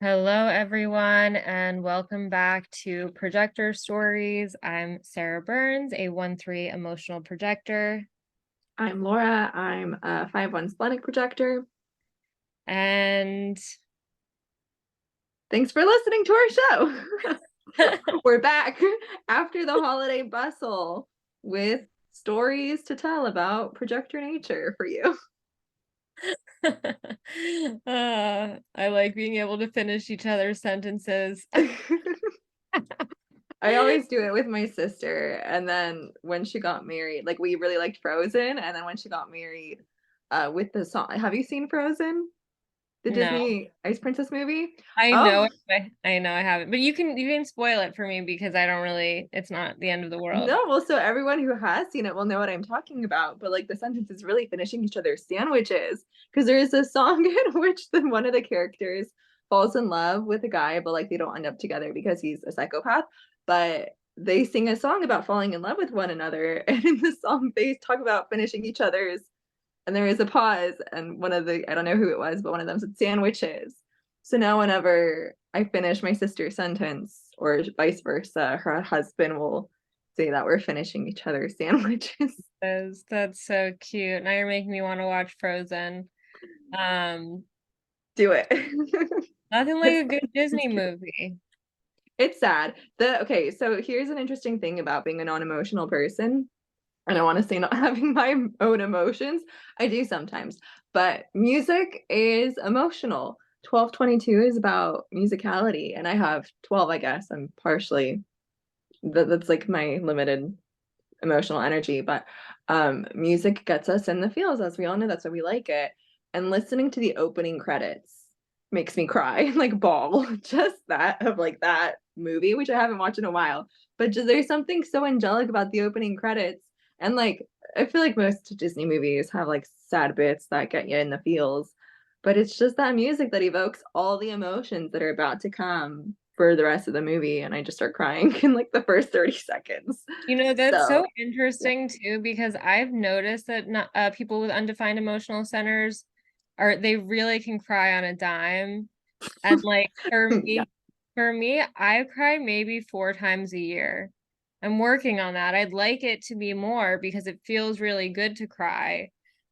Hello, everyone, and welcome back to Projector Stories. I'm Sarah Burns, a 1-3 emotional projector. I'm Laura. I'm a 5-1 splenic projector. And Thanks for listening to our show. We're back after the holiday bustle with stories to tell about projector nature for you. I like being able to finish each other's sentences. I always do it with my sister. And then when she got married, like we really liked Frozen. And then when she got married, with the song, have you seen Frozen? The No, Disney Ice Princess movie? I know Oh, it. I know I haven't, but you can spoil it for me because I don't really, it's not the end of the world. no, well, so everyone who has seen it will know what I'm talking about. But like the sentence is really finishing each other's sandwiches because there is a song in which one of the characters falls in love with a guy, but like they don't end up together because he's a psychopath. But they sing a song about falling in love with one another, and in the song they talk about finishing each other's. And there is a pause, and one of the I don't know who it was, but one of them said sandwiches. So now whenever I finish my sister's sentence, or vice versa, her husband will say that we're finishing each other's sandwiches. That's so cute. Now you're making me want to watch Frozen. Um, Do it. Nothing like it's, a good it's Disney cute. movie. It's sad. Okay, so here's an interesting thing about being a non-emotional person. And I want to say not having my own emotions. I do sometimes, but music is emotional. 1222 is about musicality, and I have 12, I guess. I'm partially that's like my limited emotional energy, but music gets us in the feels, as we all know. That's why we like it. And listening to the opening credits makes me cry, like bawl, just that of like that movie, which I haven't watched in a while. But just, there's something so angelic about the opening credits. And like, I feel like most Disney movies have like sad bits that get you in the feels, but it's just that music that evokes all the emotions that are about to come for the rest of the movie. And I just start crying in like the first 30 seconds. That's So so interesting too, because I've noticed that not, people with undefined emotional centers they really can cry on a dime. And like yeah. for me, I cry maybe 4 times a year. I'm working on that. I'd like it to be more because it feels really good to cry.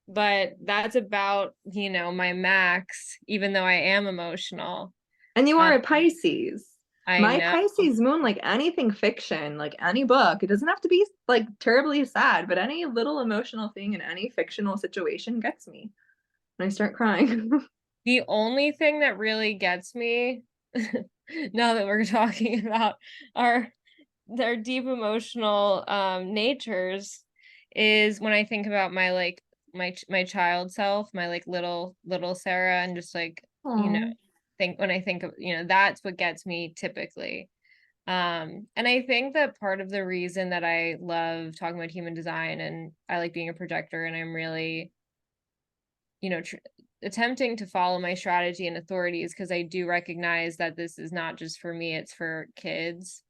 But that's about, my max, even though I am emotional. And you Um, are a Pisces. I My know. Pisces moon, like anything fiction, like any book, it doesn't have to be like terribly sad, but any little emotional thing in any fictional situation gets me. And I start crying. The only thing that really gets me, now that we're talking about our their deep emotional natures, is when I think about my like my child self, my like little Sarah, and just like, Aw. think when I think of, that's what gets me typically. And I think that part of the reason that I love talking about human design and I like being a projector and I'm really, you know, tr attempting to follow my strategy and authorities because I do recognize that this is not just for me, it's for kids.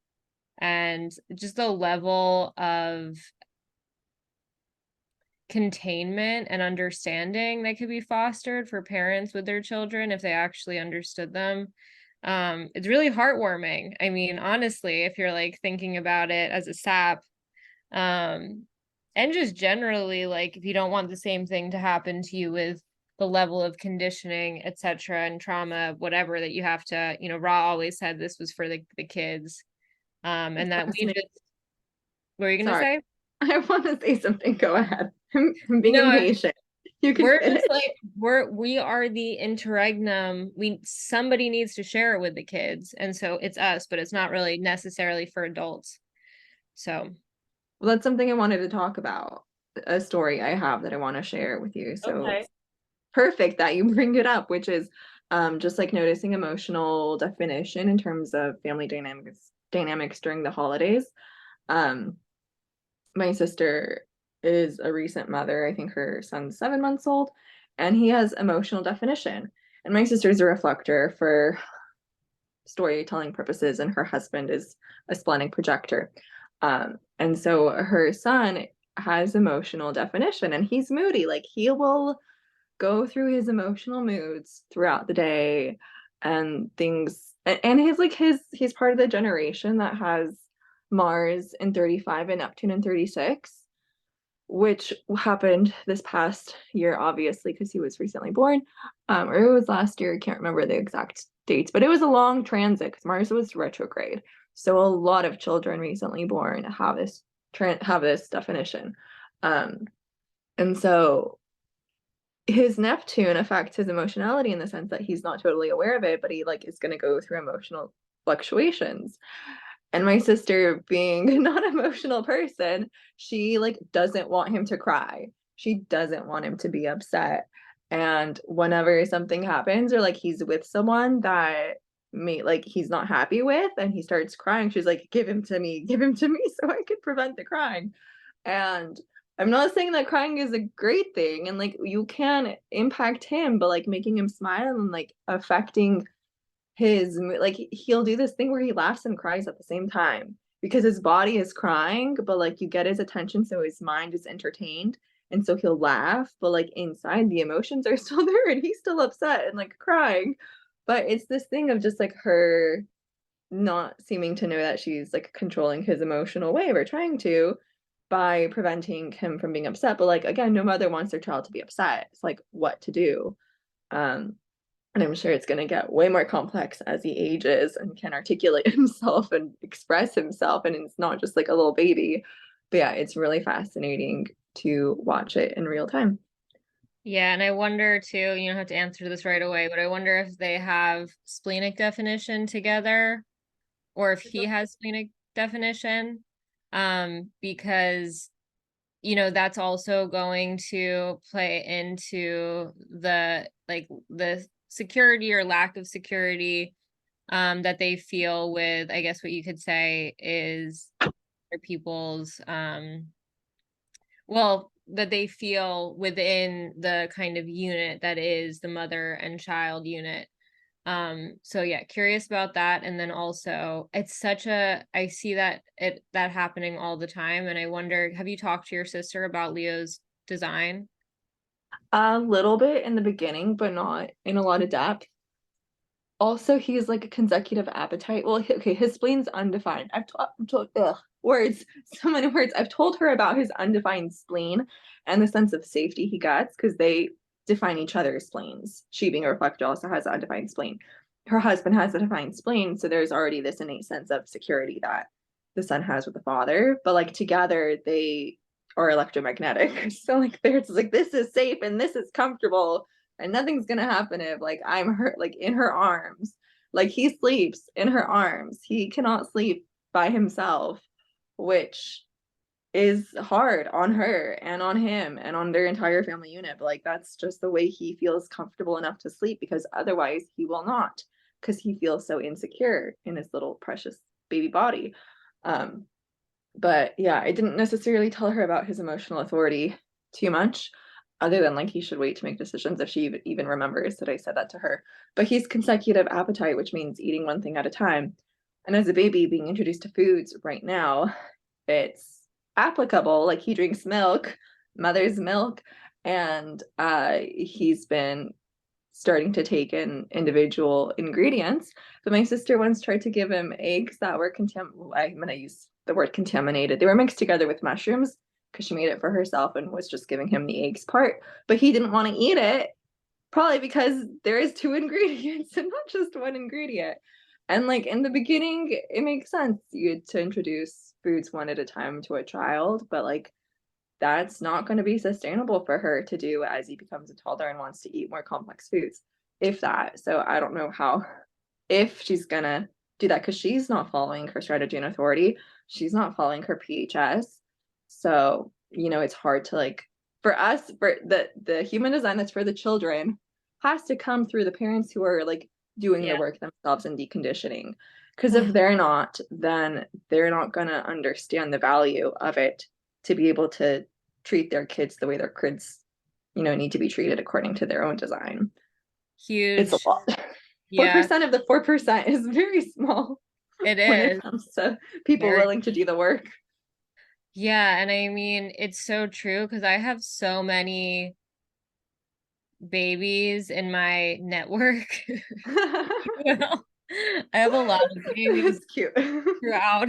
And just the level of containment and understanding that could be fostered for parents with their children if they actually understood them. It's really heartwarming. I mean, honestly, if you're like thinking about it as a sap, um, and just generally, like if you don't want the same thing to happen to you with the level of conditioning, etc., and trauma, whatever that you have to, Ra always said this was for the kids. That's And that we fascinating. just, what were you gonna Sorry. say? I want to say something. Go ahead. I'm being No, impatient. You can we're just finish. like we are the interregnum. Somebody needs to share it with the kids, and so it's us, but it's not really necessarily for adults. So Well, that's something I wanted to talk about. A story I have that I want to share with you. So okay. it's perfect that you bring it up, which is just like noticing emotional definition in terms of family dynamics during the holidays. Um, my sister is a recent mother. I think her son's 7 months old, and he has emotional definition. And my sister's a reflector for storytelling purposes, and her husband is a splenic projector. And so her son has emotional definition, and he's moody. Like he will go through his emotional moods throughout the day. and things, and he's part of the generation that has Mars in 35 and Neptune in 36, which happened this past year, obviously, because he was recently born. Or it was last year, I can't remember the exact dates, but it was a long transit because Mars was retrograde. So a lot of children recently born have this definition. Um, and so his Neptune affects his emotionality in the sense that he's not totally aware of it, but he like is going to go through emotional fluctuations. And my sister, being a non-emotional person, she like doesn't want him to cry. She doesn't want him to be upset. And whenever something happens or like he's with someone that like he's not happy with and he starts crying, she's like, give him to me so I could prevent the crying. And I'm not saying that crying is a great thing and like you can impact him, but like making him smile and like affecting like he'll do this thing where he laughs and cries at the same time because his body is crying, but like you get his attention so his mind is entertained. And so he'll laugh, but like inside the emotions are still there and he's still upset and like crying. But it's this thing of just like her not seeming to know that she's like controlling his emotional wave or trying to by preventing him from being upset. But like again, no mother wants their child to be upset. It's like what to do. Um, and I'm sure it's going to get way more complex as he ages and can articulate himself and express himself. And it's not just like a little baby. But yeah, it's really fascinating to watch it in real time. Yeah, and I wonder too, you don't have to answer this right away, but I wonder if they have splenic definition together or if he has splenic definition. Because that's also going to play into the like the security or lack of security that they feel with, I guess what you could say is other people's well, that they feel within the kind of unit that is the mother and child unit. So yeah, curious about that. And then also it's I see that happening all the time. And I wonder, have you talked to your sister about Leo's design? A little bit in the beginning, but not in a lot of depth. Also, he's like a consecutive appetite. Well, okay, his spleen's undefined. I'm told, words, so many words. I've told her about his undefined spleen and the sense of safety he gets because they define each other's spleens. She, being a reflector, also has an undefined spleen. Her husband has a defined spleen, so there's already this innate sense of security that the son has with the father. But like together, they are electromagnetic. So like there's like this is safe and this is comfortable and nothing's gonna happen if like I'm her like in her arms. Like he sleeps in her arms. He cannot sleep by himself, which is hard on her and on him and on their entire family unit. But like that's just the way he feels comfortable enough to sleep because otherwise he will not, because he feels so insecure in his little precious baby body. Um, but yeah, I didn't necessarily tell her about his emotional authority too much, other than like he should wait to make decisions if she even remembers that I said that to her. But he's consecutive appetite, which means eating one thing at a time. And as a baby being introduced to foods right now, it's applicable. Like he drinks milk, mother's milk, and he's been starting to take in individual ingredients. But my sister once tried to give him eggs that were I'm going to use the word contaminated. They were mixed together with mushrooms because she made it for herself and was just giving him the eggs part. But he didn't want to eat it, probably because there is two ingredients and not just one ingredient. And like in the beginning, it makes sense you to introduce foods one at a time to a child, but like that's not going to be sustainable for her to do as he becomes a toddler and wants to eat more complex foods, if that. So I don't know how, if she's going to do that because she's not following her strategy and authority. She's not following her PHS. So, it's hard to like, for us, for the human design that's for the children has to come through the parents who are like doing the Yeah. work themselves and deconditioning. Because if they're not, then they're not going to understand the value of it to be able to treat their kids the way their kids, need to be treated according to their own design. It's a Huge. lot. Yeah, 4% of the 4% is very small it when it is. comes to people Very. willing to do the work. Yeah, and I mean, it's so true because I have so many babies in my network. Well, I have a lot of babies It's cute. throughout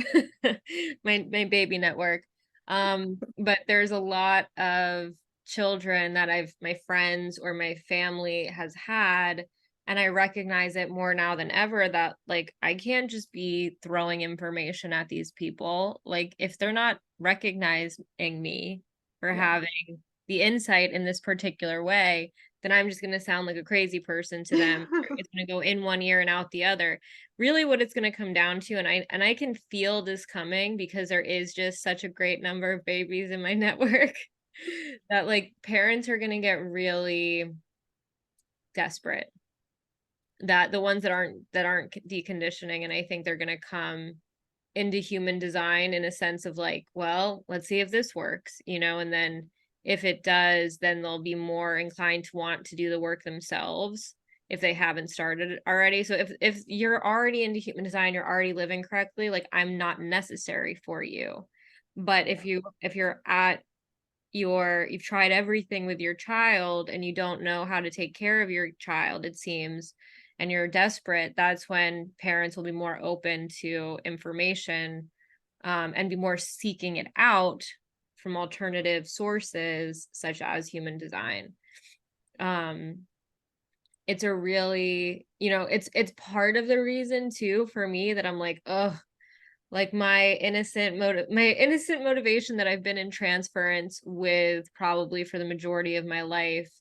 my baby network. But there's a lot of children that my friends or my family has had, and I recognize it more now than ever that like I can't just be throwing information at these people. Like if they're not recognizing me for Yeah. having the insight in this particular way, then I'm just going to sound like a crazy person to them. It's going to go in one ear and out the other. Really what it's going to come down to, and I can feel this coming because there is just such a great number of babies in my network that like parents are going to get really desperate, that the ones that aren't deconditioning, and I think they're going to come into human design in a sense of like, well, let's see if this works, and then if it does, then they'll be more inclined to want to do the work themselves if they haven't started already. So if you're already into human design, you're already living correctly, like I'm not necessary for you. But if you're at you've tried everything with your child and you don't know how to take care of your child, it seems, and you're desperate, that's when parents will be more open to information, and be more seeking it out from alternative sources such as human design. um it's a really, it's part of the reason too for me that I'm like, oh, like my innocent motivation that I've been in transference with probably for the majority of my life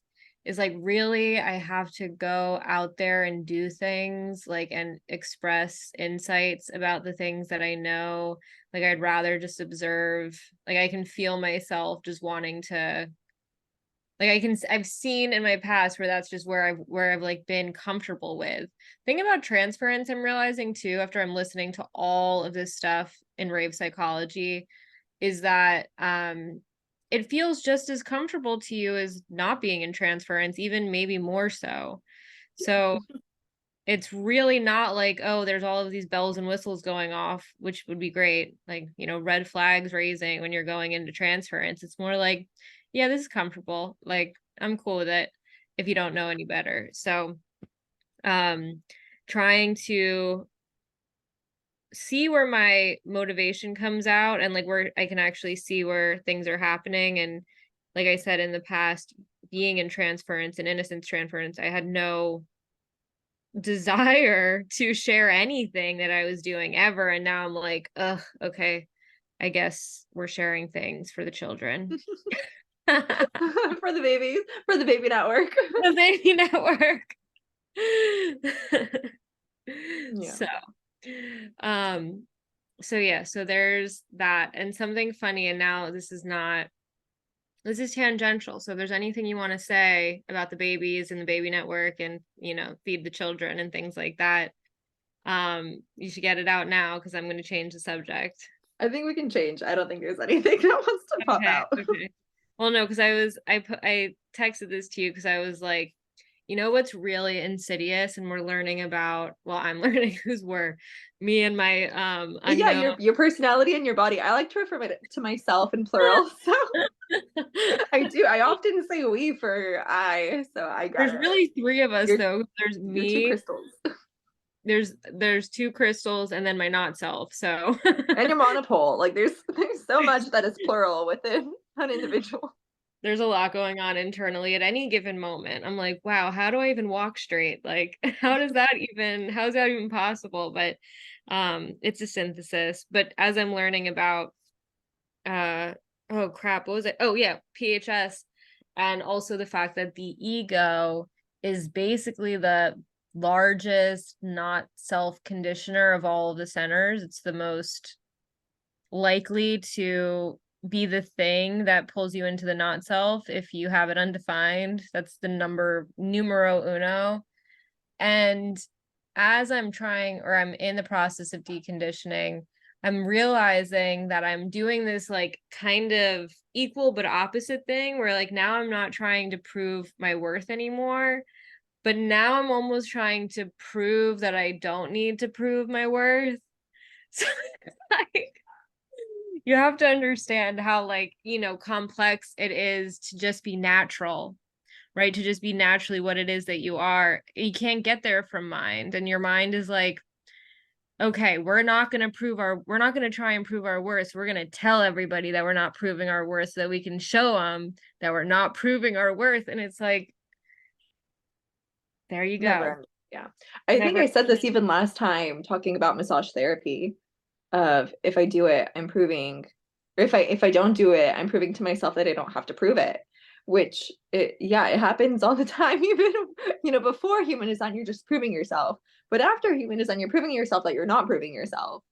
is like, really, I have to go out there and do things like and express insights about the things that I know. Like I'd rather just observe. Like I can feel myself just wanting to, like I've seen in my past where that's just where I've like been comfortable with. Thing about transference, I'm realizing too, after I'm listening to all of this stuff in rave psychology, is that it feels just as comfortable to you as not being in transference, even maybe more so. So it's really not like, oh, there's all of these bells and whistles going off, which would be great. Like, red flags raising when you're going into transference. It's more like, yeah, this is comfortable. Like, I'm cool with it if you don't know any better. So, um, trying to see where my motivation comes out and like where I can actually see where things are happening. And like I said in the past, being in transference and innocence transference, I had no desire to share anything that I was doing ever. And now I'm like, ugh, okay, I guess we're sharing things for the children. The For the babies, for the baby network. baby network. Yeah. So, um, so yeah, so there's that. And something funny, and now this is tangential. So if there's anything you want to say about the babies and the baby network and, feed the children and things like that, you should get it out now because I'm going to change the subject. I think we can change. I don't think there's anything that wants to pop Okay, out. okay. Well, no, because I texted this to you because I was like, what's really insidious, and we're learning about, well, I'm learning who's me and my Yeah, unknown. your personality and your body. I like to refer it to myself in plural. So I do. I often say we for I. So I got There's it. really three of us You're though. There's you're two me, crystals. there's two crystals, and then my not self. So And your monopole. Like there's so much that is plural within an individual. there's a lot going on internally at any given moment. I'm like, wow, how do I even walk straight? Like, how's that even possible? But it's a synthesis. But as I'm learning about uh oh crap, what was it? Oh yeah, PHS, and also the fact that the ego is basically the largest not self conditioner of all of the centers. It's the most likely to be the thing that pulls you into the not self if you have it undefined. That's the numero uno. And as I'm in the process of deconditioning, I'm realizing that I'm doing this like kind of equal but opposite thing where like now I'm not trying to prove my worth anymore, but now I'm almost trying to prove that I don't need to prove my worth. So it's like you have to understand how like, complex it is to just be natural, right? To just be naturally what it is that you are. You can't get there from mind. And your mind is like, okay, we're not going to try and prove our worth. We're going to tell everybody that we're not proving our worth so that we can show them that we're not proving our worth. And it's like, there you go. Never. Yeah. I think Never. I said this even last time talking about massage therapy of if I do it, I'm proving, or if I don't do it, I'm proving to myself that I don't have to prove it. Which it happens all the time. Even before human design, you're just proving yourself. But after human design, you're proving yourself that you're not proving yourself.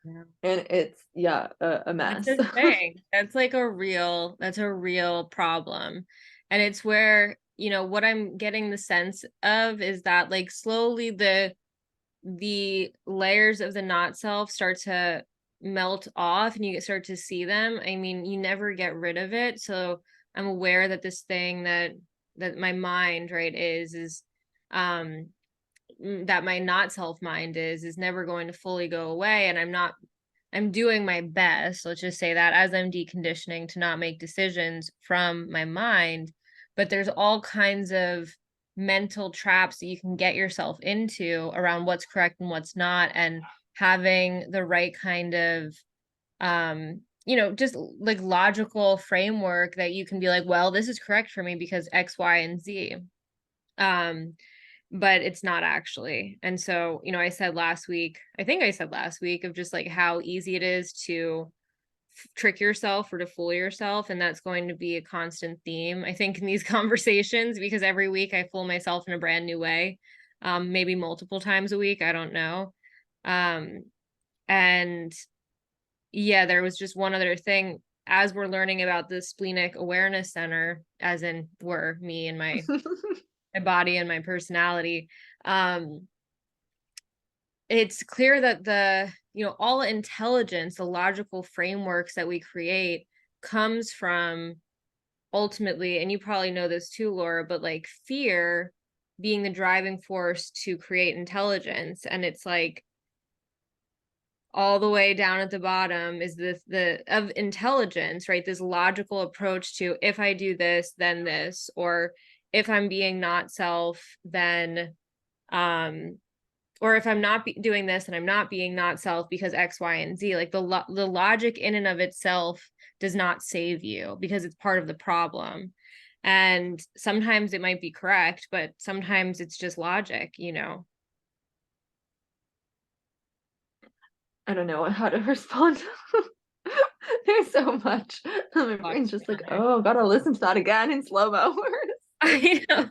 Yeah. And it's a That's mess. a thing. That's a real problem. And it's where, what I'm getting the sense of is that like slowly the layers of the not self start to melt off and you start to see them. I mean, you never get rid of it. So I'm aware that this thing that my mind, right, is um that my not self mind is never going to fully go away. And I'm doing my best, let's just say that, as I'm deconditioning to not make decisions from my mind. But there's all kinds of mental traps that you can get yourself into around what's correct and what's not, and having the right kind of just like logical framework that you can be like, well, this is correct for me because X, Y, and Z. Um, but it's not actually. And so, I said last week, I think I said last week, of just like how easy it is to trick yourself or to fool yourself. And that's going to be a constant theme, I think, in these conversations, because every week I fool myself in a brand new way, maybe multiple times a week. I don't know. And yeah, there was just one other thing as we're learning about the splenic awareness center, as in me and my body and my personality. It's clear that all intelligence, the logical frameworks that we create, comes from ultimately, and you probably know this too, Laura, but like fear being the driving force to create intelligence. And it's like all the way down at the bottom is the of intelligence, right? This logical approach to, if I do this, then this, or if I'm being not self, then or if I'm not doing this and I'm not being not self because X, Y, and Z. Like the logic in and of itself does not save you because it's part of the problem. And sometimes it might be correct, but sometimes it's just logic. I don't know how to respond. There's so much. My brain's just like, Together. oh, gotta listen to that again in slow-mo. I know,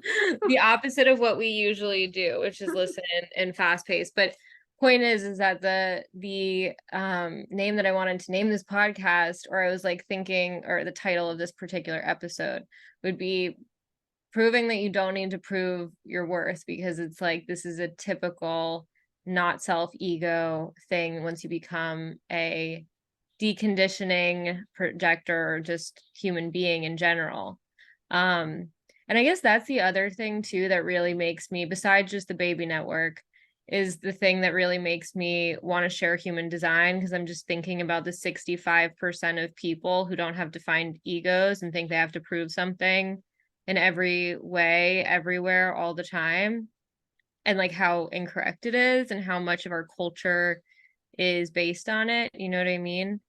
the opposite of what we usually do, which is listen and fast paced. But point is that the name that I wanted to name this podcast, or I was like thinking, or the title of this particular episode would be proving that you don't need to prove your worth, because it's like this is a typical not self ego thing once you become a deconditioning projector or just human being in general. And I guess that's the other thing too that really makes me, besides just the baby network, is the thing that really makes me want to share human design, because I'm just thinking about the 65% of people who don't have defined egos and think they have to prove something in every way, everywhere, all the time, and like how incorrect it is and how much of our culture is based on it. You know what I mean?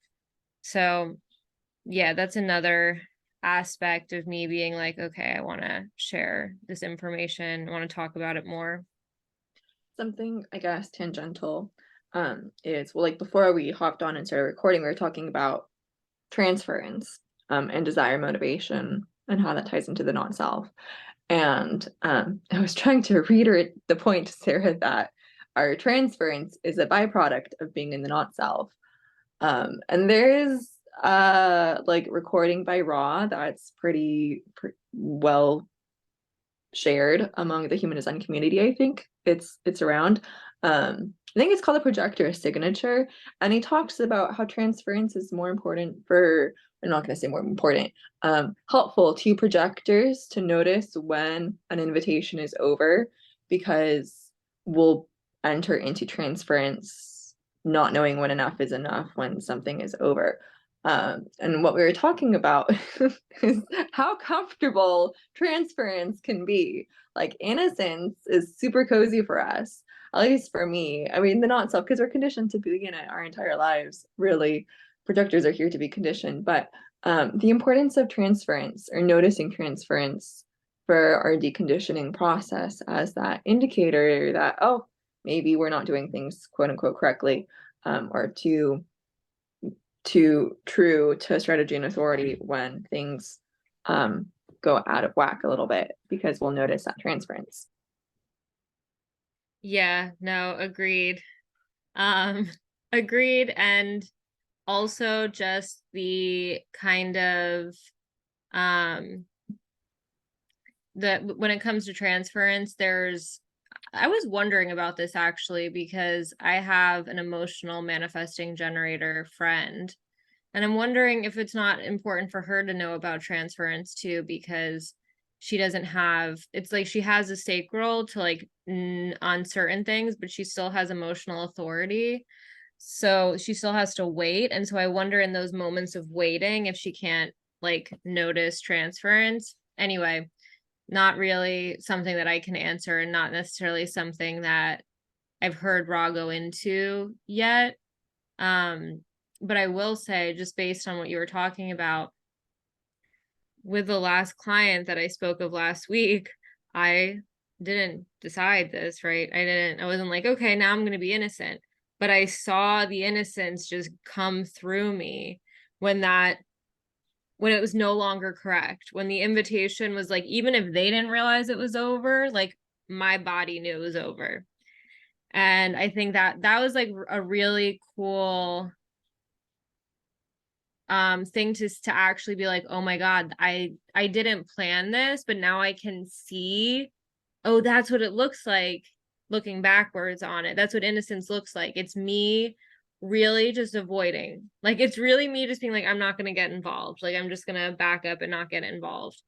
So yeah, that's another aspect of me being like, okay, I want to share this information. I want to talk about it more. Something, I guess, tangential is, well, like before we hopped on and started recording, we were talking about transference and desire motivation and how that ties into the non-self. And I was trying to reiterate the point to Sarah that our transference is a byproduct of being in the not-self. And there is like recording by Raw that's pretty well shared among the human design community. I think it's around. I think it's called the Projector Signature, and he talks about how transference is more important for, I'm not going to say more important, helpful to projectors to notice when an invitation is over, because we'll enter into transference not knowing when enough is enough when something is over. And what we were talking about is how comfortable transference can be. Like innocence is super cozy for us, at least for me. I mean, the not self, because we're conditioned to begin it our entire lives. Really, projectors are here to be conditioned. But the importance of transference or noticing transference for our deconditioning process as that indicator that, oh, maybe we're not doing things quote unquote correctly, or too true to strategy and authority when things go out of whack a little bit, because we'll notice that transference. Yeah, no, agreed. Um, agreed. And also just the kind of that when it comes to transference, I was wondering about this actually because I have an emotional manifesting generator friend, and I'm wondering if it's not important for her to know about transference too, because she doesn't have, it's like she has a stake role to like on certain things, but she still has emotional authority. So she still has to wait. And so I wonder in those moments of waiting if she can't like notice transference. Anyway, not really something that I can answer, and not necessarily something that I've heard Raw go into yet. But I will say, just based on what you were talking about with the last client that I spoke of last week, I didn't decide this, right? I wasn't like, okay, now I'm going to be innocent. But I saw the innocence just come through me when it was no longer correct, when the invitation was like, even if they didn't realize it was over, like my body knew it was over. And I think that that was like a really cool thing to actually be like, oh my god, I didn't plan this, but now I can see, oh, that's what it looks like looking backwards on it. That's what innocence looks like. It's me really just avoiding, like it's really me just being like, I'm not going to get involved, like I'm just going to back up and not get involved.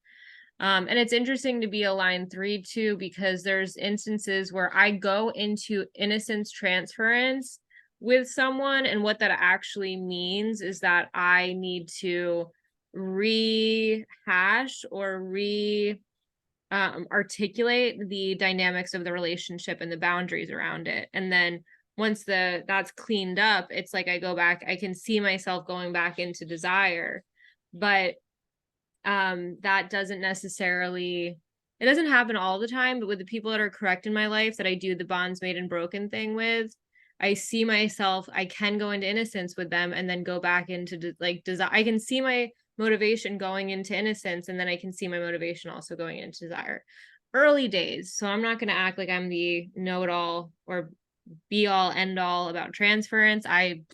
And it's interesting to be a line 3 too, because there's instances where I go into innocence transference with someone, and what that actually means is that I need to rehash or articulate the dynamics of the relationship and the boundaries around it. And then once that's cleaned up, it's like I go back, I can see myself going back into desire. But that doesn't necessarily, it doesn't happen all the time, but with the people that are correct in my life that I do the bonds made and broken thing with, I see myself, I can go into innocence with them and then go back into like desire. I can see my motivation going into innocence, and then I can see my motivation also going into desire. Early days, so I'm not going to act like I'm the know-it-all or be all end all about transference. I'm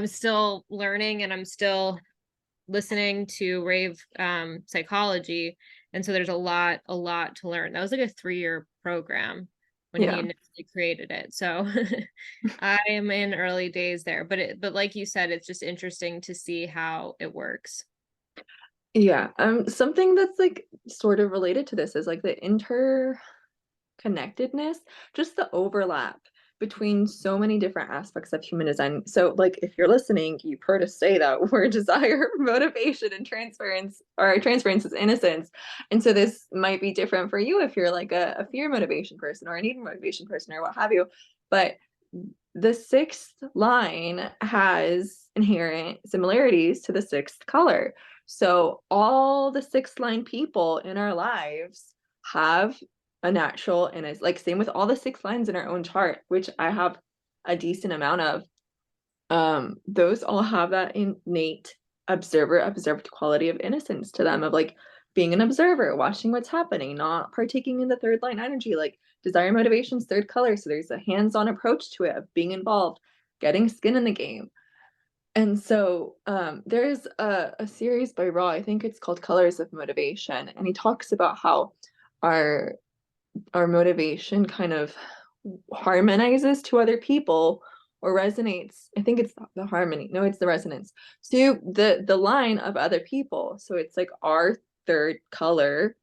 still learning, and I'm still listening to rave psychology, and so there's a lot to learn. That was like a 3-year program when he Yeah. initially created it, so I am in early days there, but like you said, it's just interesting to see how it works. Yeah. Something that's like sort of related to this is like the interconnectedness, just the overlap between so many different aspects of human design. So, like, if you're listening, you've heard us say that word desire, motivation, and transference, or transference is innocence. And so, this might be different for you if you're like a fear motivation person or a need motivation person or what have you. But the sixth line has inherent similarities to the sixth color. So, all the sixth line people in our lives have a natural, and it's like same with all the six lines in our own chart, which I have a decent amount of. Those all have that innate observed quality of innocence to them, of like being an observer, watching what's happening, not partaking in the third line energy, like desire motivations, third color. So there's a hands-on approach to it of being involved, getting skin in the game. And so there's a series by Raw, I think it's called Colors of Motivation, and he talks about how our our motivation kind of harmonizes to other people, or resonates, I think it's the harmony, no, it's the resonance, to the line of other people. So it's like our third color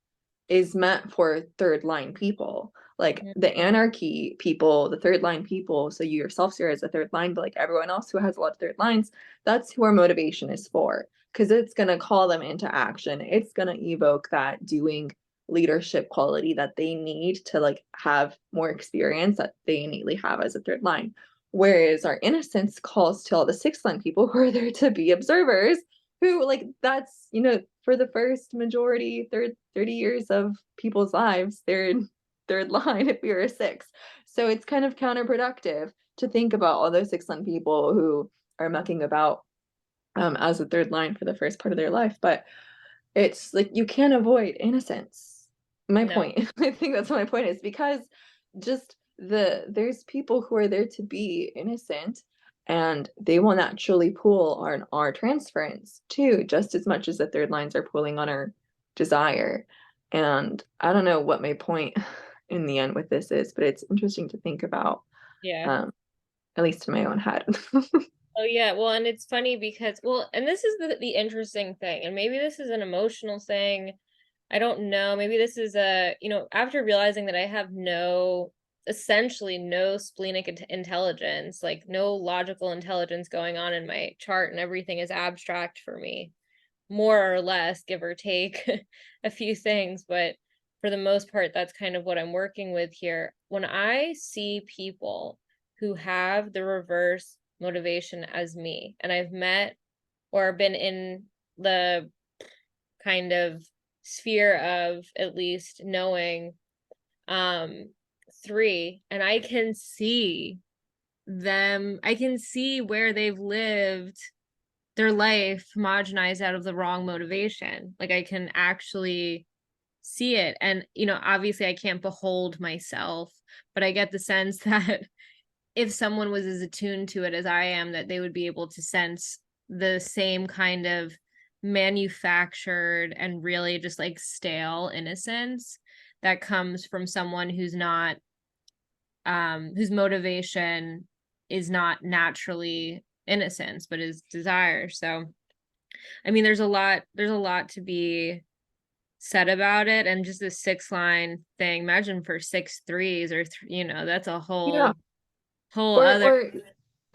is meant for third line people. Like Mhm. the anarchy people, the third line people, so you yourself here as a third line, but like everyone else who has a lot of third lines, that's who our motivation is for. Because it's going to call them into action. It's going to evoke that doing leadership quality that they need to like have more experience that they innately have as a third line. Whereas our innocence calls to all the sixth line people who are there to be observers, who like that's, you know, for the first majority 30 years of people's lives, they're in third line if you're a six. So it's kind of counterproductive to think about all those six line people who are mucking about as a third line for the first part of their life. But it's like you can't avoid innocence. My No. point. I think that's what my point is, because just there's people who are there to be innocent, and they will naturally pull on our transference too, just as much as the third lines are pulling on our desire. And I don't know what my point in the end with this is, but it's interesting to think about, Yeah. um, at least in my own head. Oh yeah, well, and it's funny because, well, and this is the interesting thing, and maybe this is an emotional thing. I don't know. Maybe this is a, after realizing that I have essentially no splenic intelligence, like no logical intelligence going on in my chart, and everything is abstract for me, more or less, give or take a few things, but for the most part, that's kind of what I'm working with here. When I see people who have the reverse motivation as me, and I've met or been in the kind of sphere of at least knowing um three, and I can see where they've lived their life homogenized out of the wrong motivation. Like I can actually see it. And, obviously I can't behold myself, but I get the sense that if someone was as attuned to it as I am, that they would be able to sense the same kind of manufactured and really just like stale innocence that comes from someone who's not whose motivation is not naturally innocence but is desire. So I mean there's a lot to be said about it. And just the six line thing, imagine for six threes or that's a Yeah. whole Or other.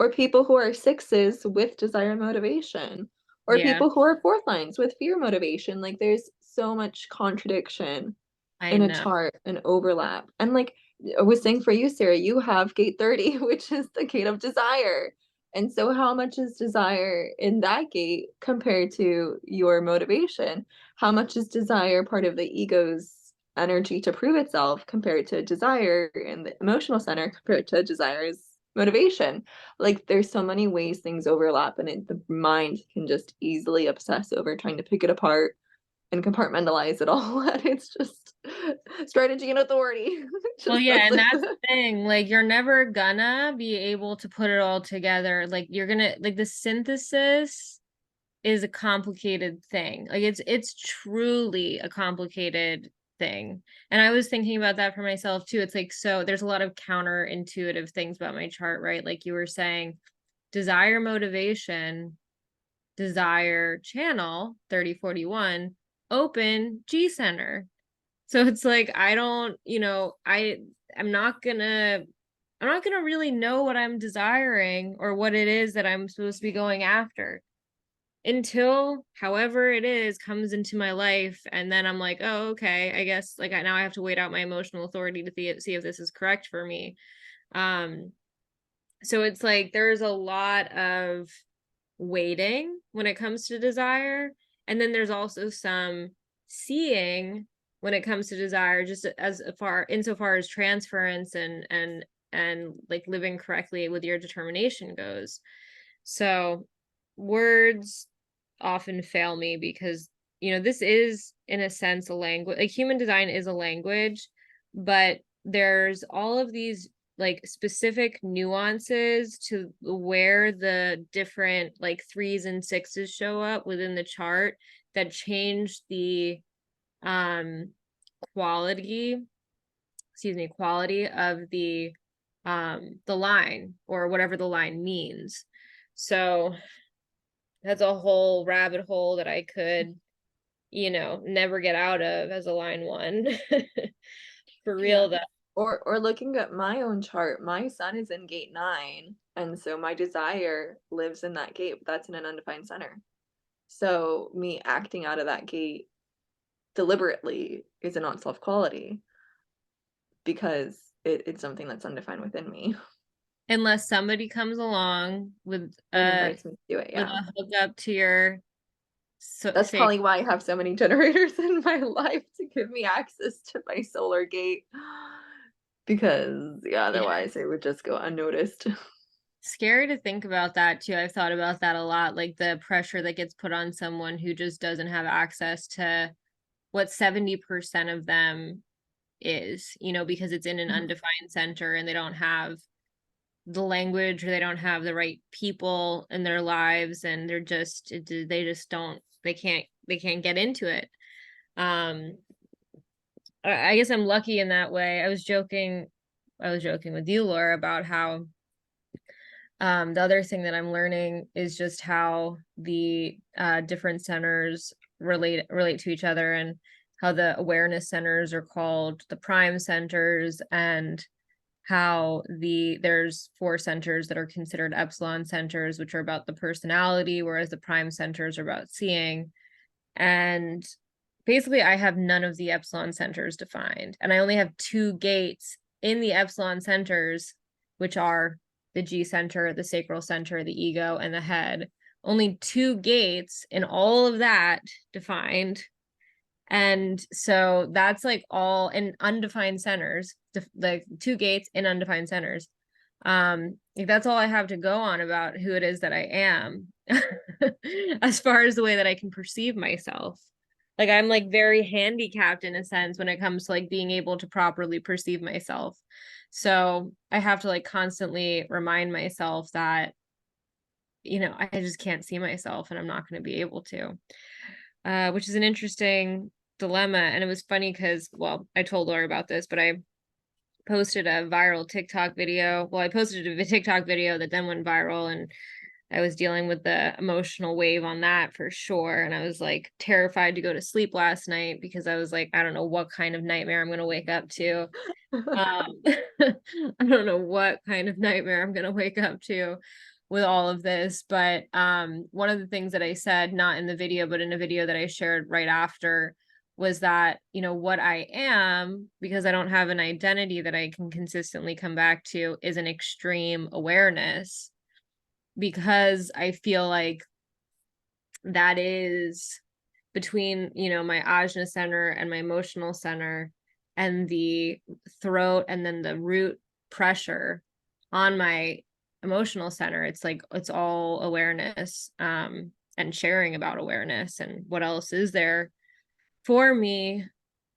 or people who are sixes with desire motivation, or Yeah, people who are fourth lines with fear motivation. Like there's so much contradiction I in a know. chart and overlap. And like I was saying for you, Sarah, you have gate 30, which is the gate of desire. And so how much is desire in that gate compared to your motivation? How much is desire part of the ego's energy to prove itself compared to desire in the emotional center compared to desire's motivation? Like there's so many ways things overlap, and the mind can just easily obsess over trying to pick it apart and compartmentalize it all. And it's just strategy and authority. Well, Just yeah, that's and like that's the the thing. Like, you're never gonna be able to put it all together. Like, you're gonna like the synthesis is a complicated thing. Like, it's truly a complicated thing. And I was thinking about that for myself too. It's like, so there's a lot of counterintuitive things about my chart, right? Like you were saying, desire motivation, desire channel 3041, open G center. So it's like I don't, I'm not gonna really know what I'm desiring or what it is that I'm supposed to be going after until however it is comes into my life, and then I'm like, oh, okay, I guess like now I have to wait out my emotional authority to see if this is correct for me. Um, so it's like there's a lot of waiting when it comes to desire, and then there's also some seeing when it comes to desire, just as far insofar as transference and like living correctly with your determination goes. So words often fail me because this is in a sense a language. Like human design is a language, but there's all of these like specific nuances to where the different like threes and sixes show up within the chart that change um quality quality of the line or whatever the line means. So that's a whole rabbit hole that I could never get out of as a line 1. For Yeah. real though. Or looking at my own chart, my sun is in gate 9, and so my desire lives in that gate, but that's in an undefined center. So me acting out of that gate deliberately is a not self quality because it's something that's undefined within me Unless somebody comes along and invites me to do it. with Yeah. a hookup to your That's say probably why I have so many generators in my life to give me access to my solar gate. Because yeah, yeah. otherwise it would just go unnoticed. Scary to think about that too. I've thought about that a lot, like the pressure that gets put on someone who just doesn't have access to what 70% of them is, because it's in an Mhm. undefined center and they don't have the language or they don't have the right people in their lives and they just don't they can't get into it. um I guess I'm lucky in that way. I was joking with you, Laura, about how the other thing that I'm learning is just how the different centers relate to each other, and how the awareness centers are called the prime centers, and how there's 4 centers that are considered epsilon centers, which are about the personality, whereas the prime centers are about seeing. And basically, I have none of the epsilon centers defined, and I only have 2 gates in the epsilon centers, which are the G center, the sacral center, the ego, and the head. Only 2 gates in all of that defined. And so that's like all in undefined centers, like 2 gates in undefined centers. Like that's all I have to go on about who it is that I am, as far as the way that I can perceive myself. Like I'm like very handicapped in a sense when it comes to like being able to properly perceive myself. So I have to like constantly remind myself that, I just can't see myself and I'm not going to be able to, which is an interesting dilemma. And it was funny because, well, I told Laura about this, but I posted a viral TikTok video. Well, I posted a TikTok video that then went viral, and I was dealing with the emotional wave on that for sure. And I was like terrified to go to sleep last night because I was like, I don't know what kind of nightmare I'm going to wake up to. I don't know what kind of nightmare I'm going to wake up to with all of this. But one of the things that I said, not in the video, but in a video that I shared right after, was that, what I am, because I don't have an identity that I can consistently come back to, is an extreme awareness, because I feel like that is between, my ajna center and my emotional center and the throat and then the root pressure on my emotional center. It's like it's all awareness, and sharing about awareness and what else is there for me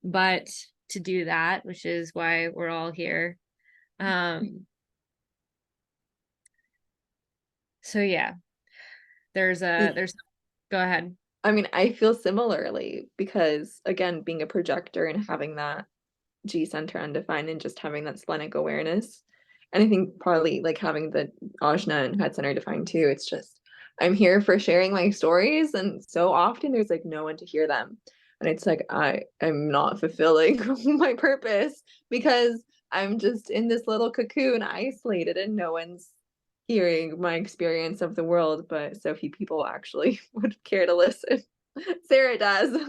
but to do that, which is why we're all here. So yeah, there's go ahead. I mean, I feel similarly because again, being a projector and having that G center undefined and just having that splenic awareness. And I think probably like having the ajna and head center defined too. It's just I'm here for sharing my stories, and so often there's like no one to hear them. And it's like I am not fulfilling my purpose because I'm just in this little cocoon isolated and no one's hearing my experience of the world, but so few people actually would care to listen. Sarah does.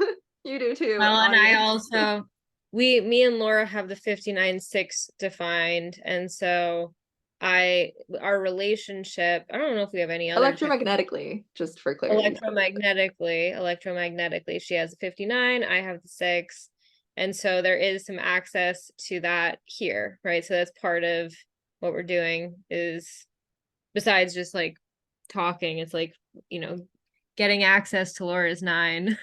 You do too, Well, and I audience. also me and Laura have the 59-6 defined, and so our relationship, I don't know if we have any other Electromagnetically, just for clarity. electromagnetically, she has a 59, I have the 6. And so there is some access to that here, right? So that's part of what we're doing, is besides just like talking, it's like, getting access to Laura's 9.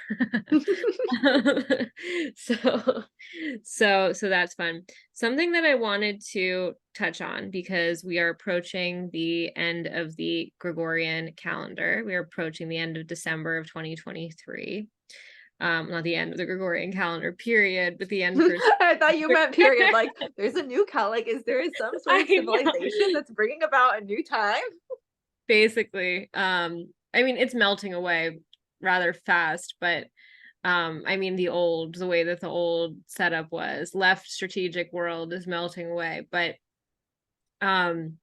so so that's fun. Something that I wanted to touch on, because we are approaching the end of the Gregorian calendar. We are approaching the end of December of 2023. Not the end of the Gregorian calendar period, but the end for I thought you meant period. Like, there's a new like, is there some sort I of know, civilization that's bringing about a new time? basically. I mean, it's melting away rather fast, but I mean, the way that the old setup was, left strategic world is melting away. But um,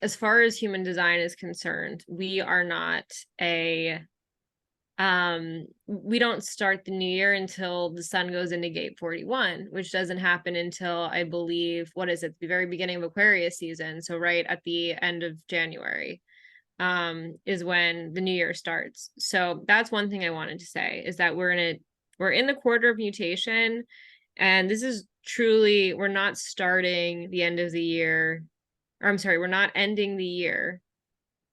as far as human design is concerned, we don't start the new year until the sun goes into gate 41, which doesn't happen until, I believe, what is it, the very beginning of Aquarius season. So right at the end of January is when the new year starts. So that's one thing I wanted to say, is that we're in the quarter of mutation, and this is truly, we're not starting the end of the year, or I'm sorry, we're not ending the year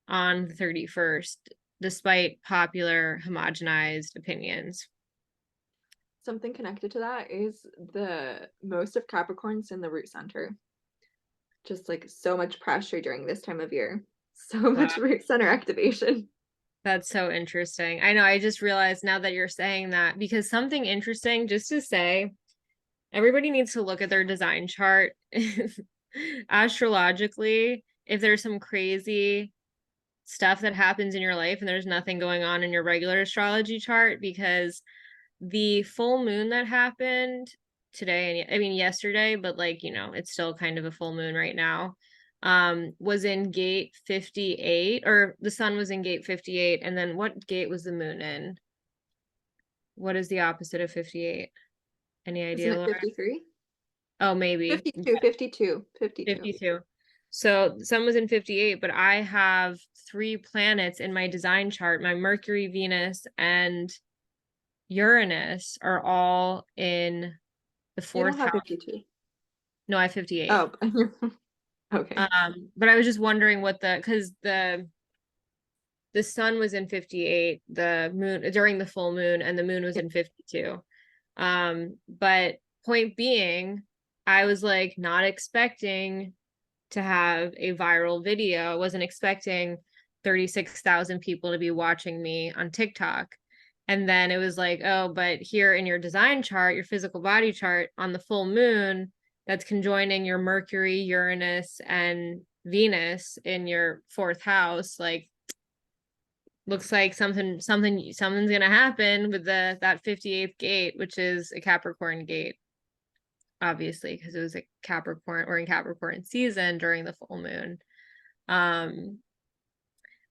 on the 31st, despite popular homogenized opinions. Something connected to that is the most of Capricorn's in the root center. Just like so much pressure during this time of year. So Wow, much root center activation. that's so interesting. I know, I just realized now that you're saying that, because something interesting, just to say, everybody needs to look at their design chart. Astrologically, if there's some crazy stuff that happens in your life and there's nothing going on in your regular astrology chart, because the full moon that happened today, and I mean yesterday, but like, it's still kind of a full moon right now, was in gate 58, or the sun was in gate 58, and then what gate was the moon in? What is the opposite of 58? Any Isn't idea, it Laura? 53? Oh, maybe 52, 52, 52. 52. So the sun was in 58, but I have 3 planets in my design chart. My Mercury, Venus, and Uranus are all in the You don't fourth have house. 52. No, I have 58. Oh, okay. But I was just wondering because the sun was in 58, the moon during the full moon, and the moon was in 52. But point being, I was like not expecting to have a viral video. I wasn't expecting 36,000 people to be watching me on TikTok. And then it was like, oh, but here in your design chart, your physical body chart, on the full moon, that's conjoining your Mercury, Uranus, and Venus in your fourth house, like, looks like something's gonna happen with that 58th gate, which is a Capricorn gate, obviously, because it was a Capricorn, or in Capricorn season during the full moon.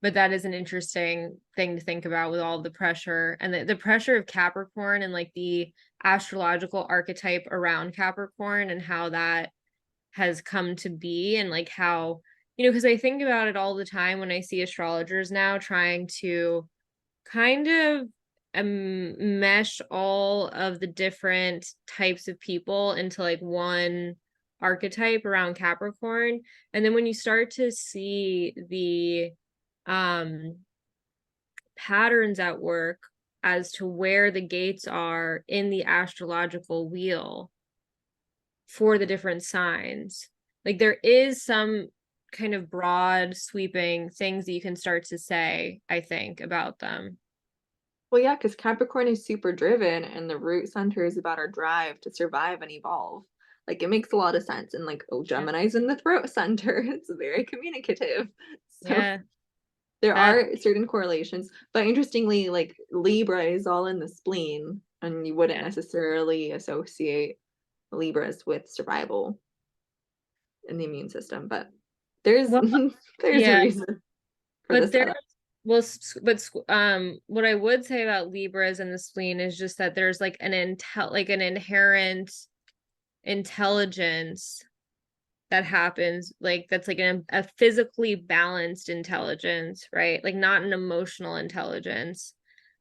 But that is an interesting thing to think about, with all the pressure and the pressure of Capricorn, and like the astrological archetype around Capricorn, and how that has come to be, and like how, because I think about it all the time when I see astrologers now trying to kind of mesh all of the different types of people into like one archetype around Capricorn. And then when you start to see the um patterns at work as to where the gates are in the astrological wheel for the different signs, like there is some kind of broad sweeping things that you can start to say, I think, about them. Well, yeah, because Capricorn is super driven and the root center is about our drive to survive and evolve. Like it makes a lot of sense. And like, oh, Yeah. Gemini's in the throat center. It's very communicative. So Yeah. there That are certain correlations. But interestingly, like Libra is all in the spleen, and you wouldn't yeah. necessarily associate Libras with survival in the immune system. But there's Well, there's a yeah, reason for the but there's setup. well, what I would say about Libras and the spleen is just that there's like an inherent intelligence that happens, like that's like a physically balanced intelligence, right? Like not an emotional intelligence,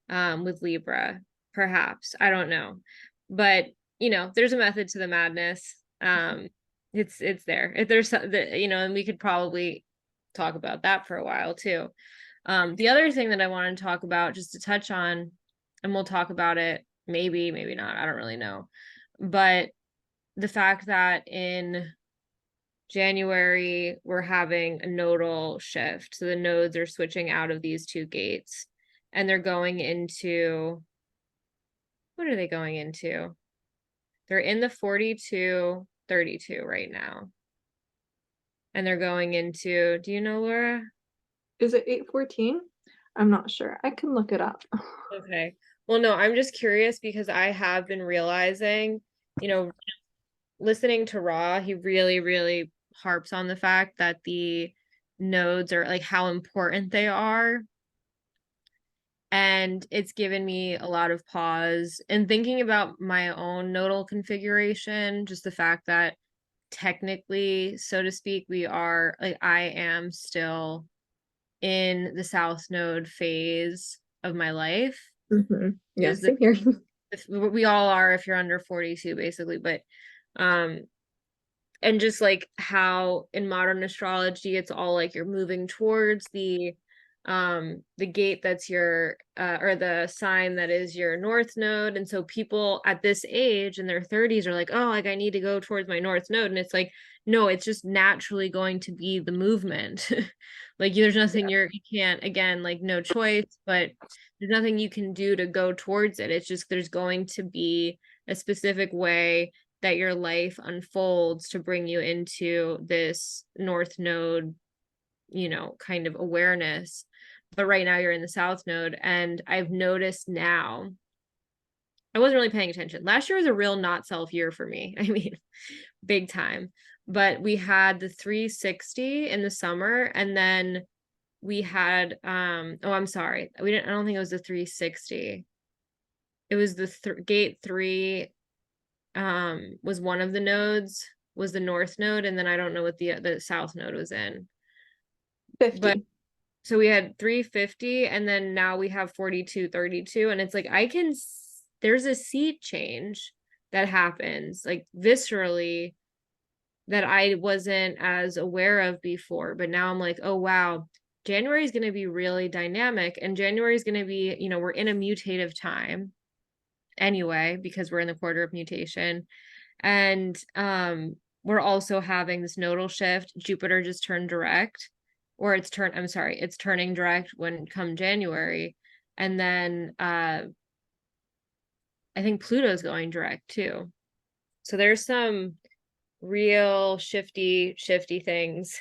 with Libra, perhaps. I don't know. But, there's a method to the madness. It's there. If there's and we could probably talk about that for a while too. The other thing that I want to talk about, just to touch on, and we'll talk about it, maybe not, I don't really know. But the fact that in January we're having a nodal shift. So the nodes are switching out of these 2 gates, and they're going into, what are they going into? They're in the 42-32 right now. And they're going into, do you know, Laura? Is it 814? I'm not sure. I can look it up. Okay. Well, no, I'm just curious because I have been realizing, you know, listening to Raw, he really, really harps on the fact that the nodes are like how important they are. And it's given me a lot of pause and thinking about my own nodal configuration, just the fact that technically, so to speak, we are like I am still in the South Node phase of my life. Yeah, Is the same here. we all are if you're under 42, basically, but um and just like how in modern astrology it's all like you're moving towards the gate that's your or the sign that is your north node, and so people at this age in their 30s are like, oh, like I need to go towards my north node, and it's like, no, it's just naturally going to be the movement. Like there's nothing you can't, again, like no choice, but there's nothing you can do to go towards it. It's just there's going to be a specific way that your life unfolds to bring you into this north node, kind of awareness. But right now you're in the south node, and I've noticed now I wasn't really paying attention. Last year was a real not self year for me. I mean, big time. But we had the 360 in the summer, and then we had oh, I'm sorry. I don't think it was the 360. It was the gate 3 was one of the nodes, was the north node, and then I don't know what the south node was in. But 50. so we had 350, and then now we have 4232, and it's like there's a seat change that happens like viscerally that I wasn't as aware of before, but now I'm like, oh wow, January is going to be really dynamic, and January is going to be, we're in a mutative time anyway because we're in the quarter of mutation. And we're also having this nodal shift. Jupiter just turned direct, or it's turning direct when come January. And then I think Pluto's going direct too. So there's some real shifty things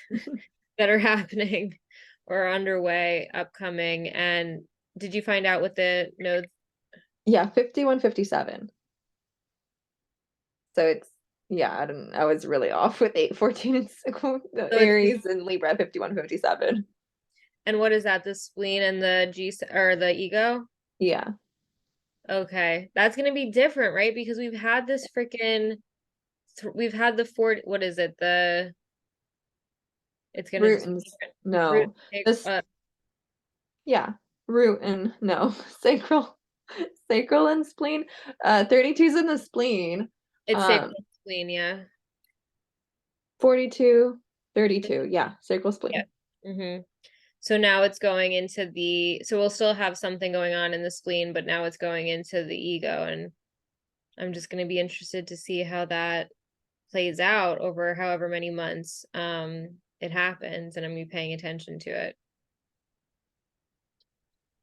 that are happening or underway upcoming. And did you find out what the nodes? Yeah, 51, 57. So it's, yeah, I was really off with 8, 14, and So it's Aries and Libra 51, 57. and what is that? The spleen and the or the ego? Yeah. Okay, that's gonna be different, right? Because we've had this freaking, we've had the four. What is it? It's gonna Root just and be different. Root, no. This, yeah. Root and no. Sacral. Sacral and spleen. 32's in the spleen. it's Um, sacral spleen, yeah, 42, 32. Yeah, sacral yeah. spleen. Mm-hmm. So now it's going into so we'll still have something going on in the spleen, but now it's going into the ego, and I'm just gonna be interested to see how that plays out over however many months it happens, and I'm gonna be paying attention to it.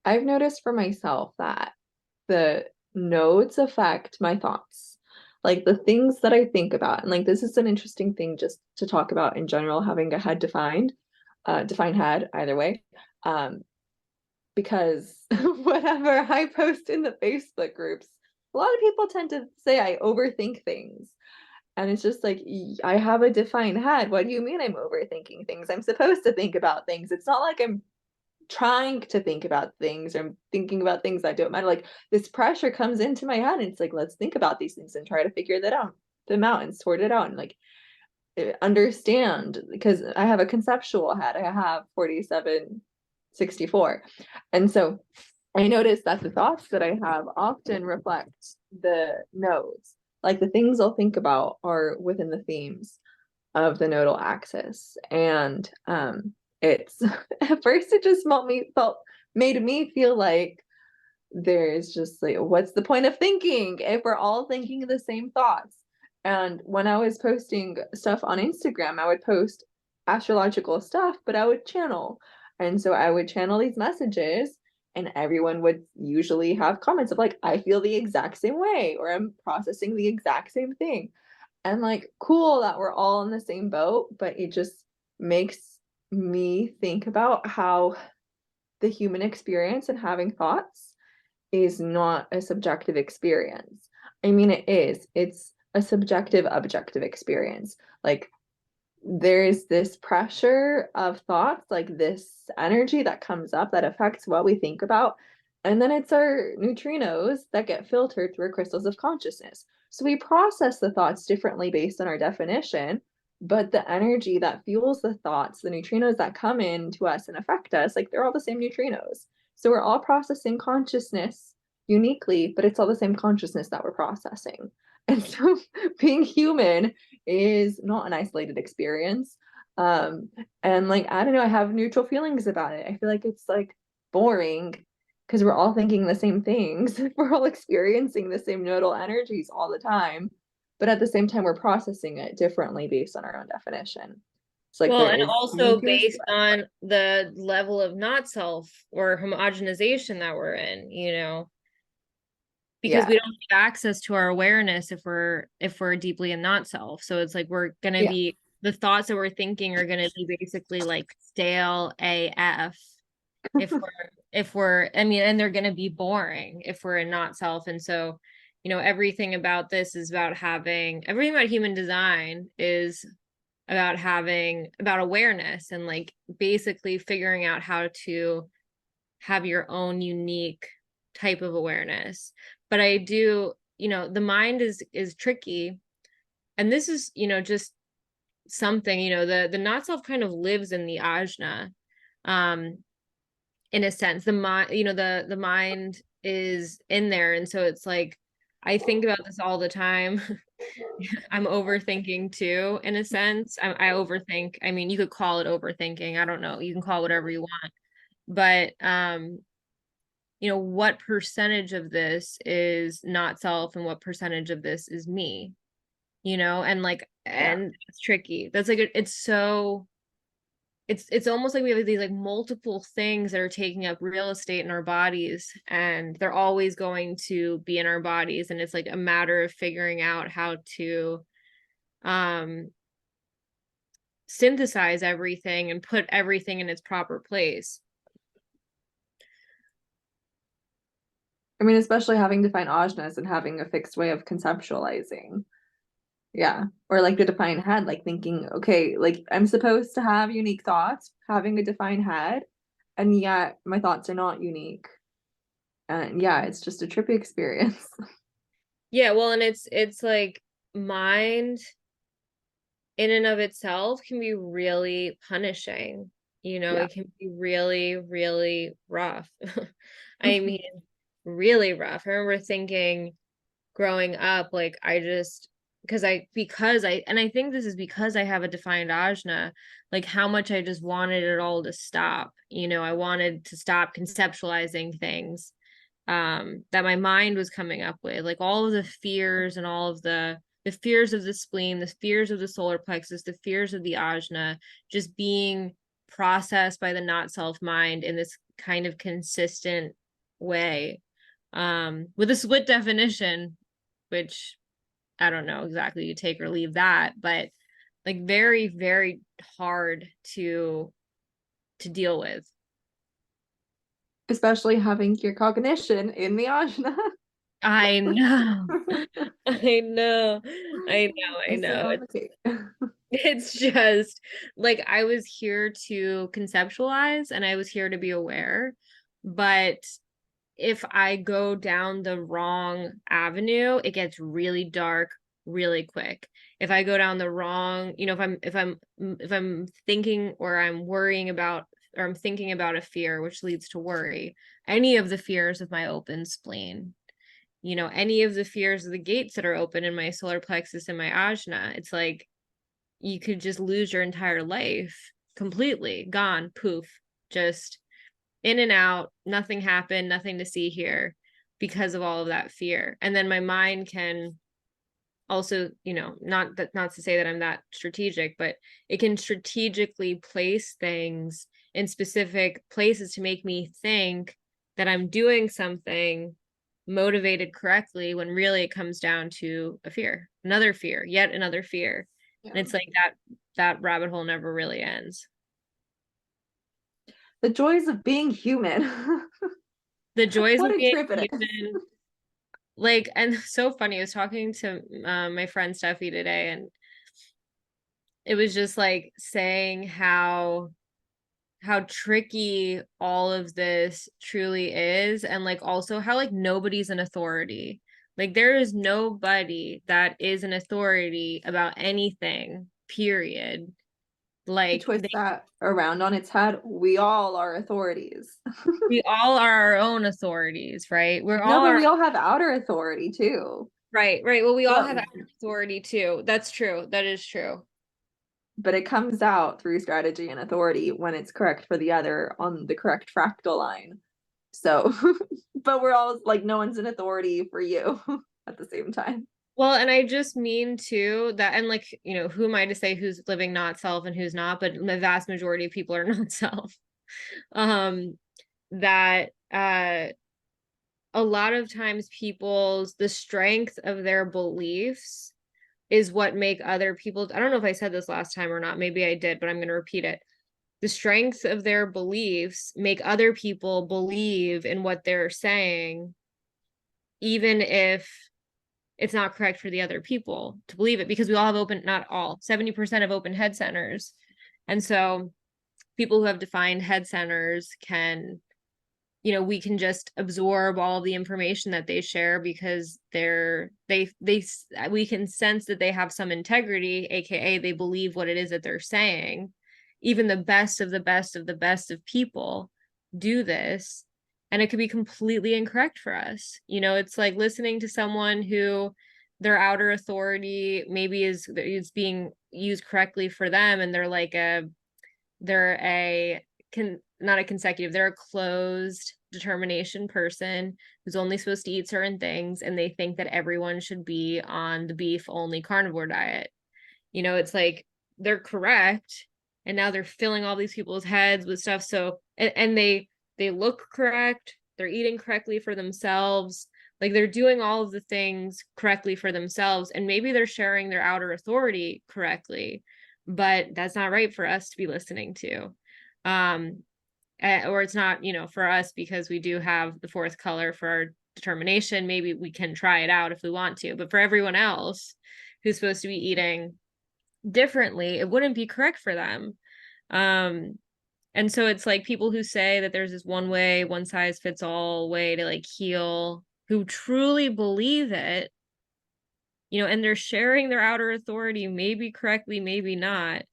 I've noticed for myself that the nodes affect my thoughts. Like the things that I think about. And like this is an interesting thing just to talk about in general, having a head defined head, either way. Um, because whatever I post in the Facebook groups, a lot of people tend to say I overthink things. And it's just like, I have a defined head. What do you mean I'm overthinking things? I'm supposed to think about things. It's not like I'm trying to think about things or I'm thinking about things that don't matter. Like this pressure comes into my head and it's like, let's think about these things and try to figure them out and sort it out and like understand, because I have a conceptual head. I have 47, 64. And so I notice that the thoughts that I have often reflect the nodes. Like the things I'll think about are within the themes of the nodal axis. And it's at first it just made me feel like there's just like, what's the point of thinking if we're all thinking the same thoughts? And when I was posting stuff on Instagram, I would post astrological stuff, but I would channel. And so I would channel these messages, and everyone would usually have comments of like, I feel the exact same way, or I'm processing the exact same thing. And like, cool that we're all in the same boat, but it just makes me think about how the human experience and having thoughts is not a subjective experience. I mean, it is. It's a subjective, objective experience. Like, there's this pressure of thoughts, like this energy that comes up that affects what we think about. And then it's our neutrinos that get filtered through crystals of consciousness. So we process the thoughts differently based on our definition, but the energy that fuels the thoughts, the neutrinos that come in to us and affect us, like they're all the same neutrinos. So we're all processing consciousness uniquely, but it's all the same consciousness that we're processing. And so being human is not an isolated experience. Um, and like, I don't know, I have neutral feelings about it. I feel like it's like boring because we're all thinking the same things. We're all experiencing the same nodal energies all the time. But at the same time, we're processing it differently based on our own definition. It's like Well, there and is also uniqueness to based it. on the level of not self or homogenization that we're in, because Yeah. we don't have access to our awareness if we're deeply in not self. So it's like we're gonna Yeah. be the thoughts that we're thinking are gonna be basically like stale AF if we're I mean, and they're gonna be boring if we're in not self. And so, everything about this is about everything about human design is about awareness and like basically figuring out how to have your own unique type of awareness. But I do, the mind is tricky. And this is, just something, the not self kind of lives in the ajna. Um, in a sense. The mind, the mind is in there. And so it's like I think about this all the time. I'm overthinking too, in a sense. I overthink. I mean, you could call it overthinking. I don't know. You can call it whatever you want. But what percentage of this is not self and what percentage of this is me? And like, Yeah. and it's tricky. That's like it's so it's almost like we have these like multiple things that are taking up real estate in our bodies, and they're always going to be in our bodies, and it's like a matter of figuring out how to um synthesize everything and put everything in its proper place. I mean, especially having defined ajnas and having a fixed way of conceptualizing. Yeah. Or like the defined head, like thinking, okay, like I'm supposed to have unique thoughts, having a defined head, and yet my thoughts are not unique. And yeah, it's just a trippy experience. Yeah, well, and it's like mind in and of itself can be really punishing. Yeah. It can be really, really rough. I mean, really rough. I remember thinking growing up, like I just and I think this is because I have a defined ajna, like how much I just wanted it all to stop. I wanted to stop conceptualizing things that my mind was coming up with, like all of the fears and all of the fears of the spleen, the fears of the solar plexus, the fears of the ajna, just being processed by the not self mind in this kind of consistent way, with a split definition, which I don't know exactly, you take or leave that, but like very, very hard to deal with. Especially having your cognition in the ajna. I know. I know. I know. I Icing know. on the cake. It's just like I was here to conceptualize and I was here to be aware. But if I go down the wrong avenue, it gets really dark really quick. If I go down the wrong, if I'm thinking or I'm worrying about or I'm thinking about a fear, which leads to worry, any of the fears of my open spleen, any of the fears of the gates that are open in my solar plexus and my ajna, it's like you could just lose your entire life completely, gone, poof, just in and out, nothing happened, nothing to see here because of all of that fear. And then my mind can also, not to say that I'm that strategic, but it can strategically place things in specific places to make me think that I'm doing something motivated correctly when really it comes down to a fear, another fear, yet another fear. Yeah. And it's like that rabbit hole never really ends. The joys of being human. the joys What of a being trip it is. human. Like, and so funny, I was talking to my friend Steffi today, and it was just like saying how tricky all of this truly is, and like also how like nobody's an authority. Like there is nobody that is an authority about anything, period. To Like twist that around on its head, we all are authorities. we all are our own authorities, right? We're No, all but our we all have outer authority too. right, right. Well, we all But have authority too. That's true. That is true. but it comes out through strategy and authority when it's correct for the other on the correct fractal line. So, but we're all like, no one's an authority for you at the same time. Well, and I just mean too that, and like, who am I to say who's living not self and who's not, but the vast majority of people are not self. Um, that a lot of times the strength of their beliefs is what make other people, I don't know if I said this last time or not, maybe I did, but I'm going to repeat it. The strength of their beliefs make other people believe in what they're saying, even if it's not correct for the other people to believe it, because we all have not all, 70% of open head centers. And so people who have defined head centers can, we can just absorb all of the information that they share because we can sense that they have some integrity, aka they believe what it is that they're saying. Even the best of the best of the best of people do this, and it could be completely incorrect for us. It's like listening to someone who their outer authority maybe is being used correctly for them, and they're a closed determination person who's only supposed to eat certain things, and they think that everyone should be on the beef only carnivore diet. It's like they're correct, and now they're filling all these people's heads with stuff. So and they look correct, they're eating correctly for themselves, like they're doing all of the things correctly for themselves, and maybe they're sharing their outer authority correctly, but that's not right for us to be listening to. Or it's not, for us, because we do have the fourth color for our determination. Maybe we can try it out if we want to, but for everyone else who's supposed to be eating differently, it wouldn't be correct for them. And so it's like people who say that there's this one size fits all way to like heal, who truly believe it, and they're sharing their outer authority, maybe correctly, maybe not,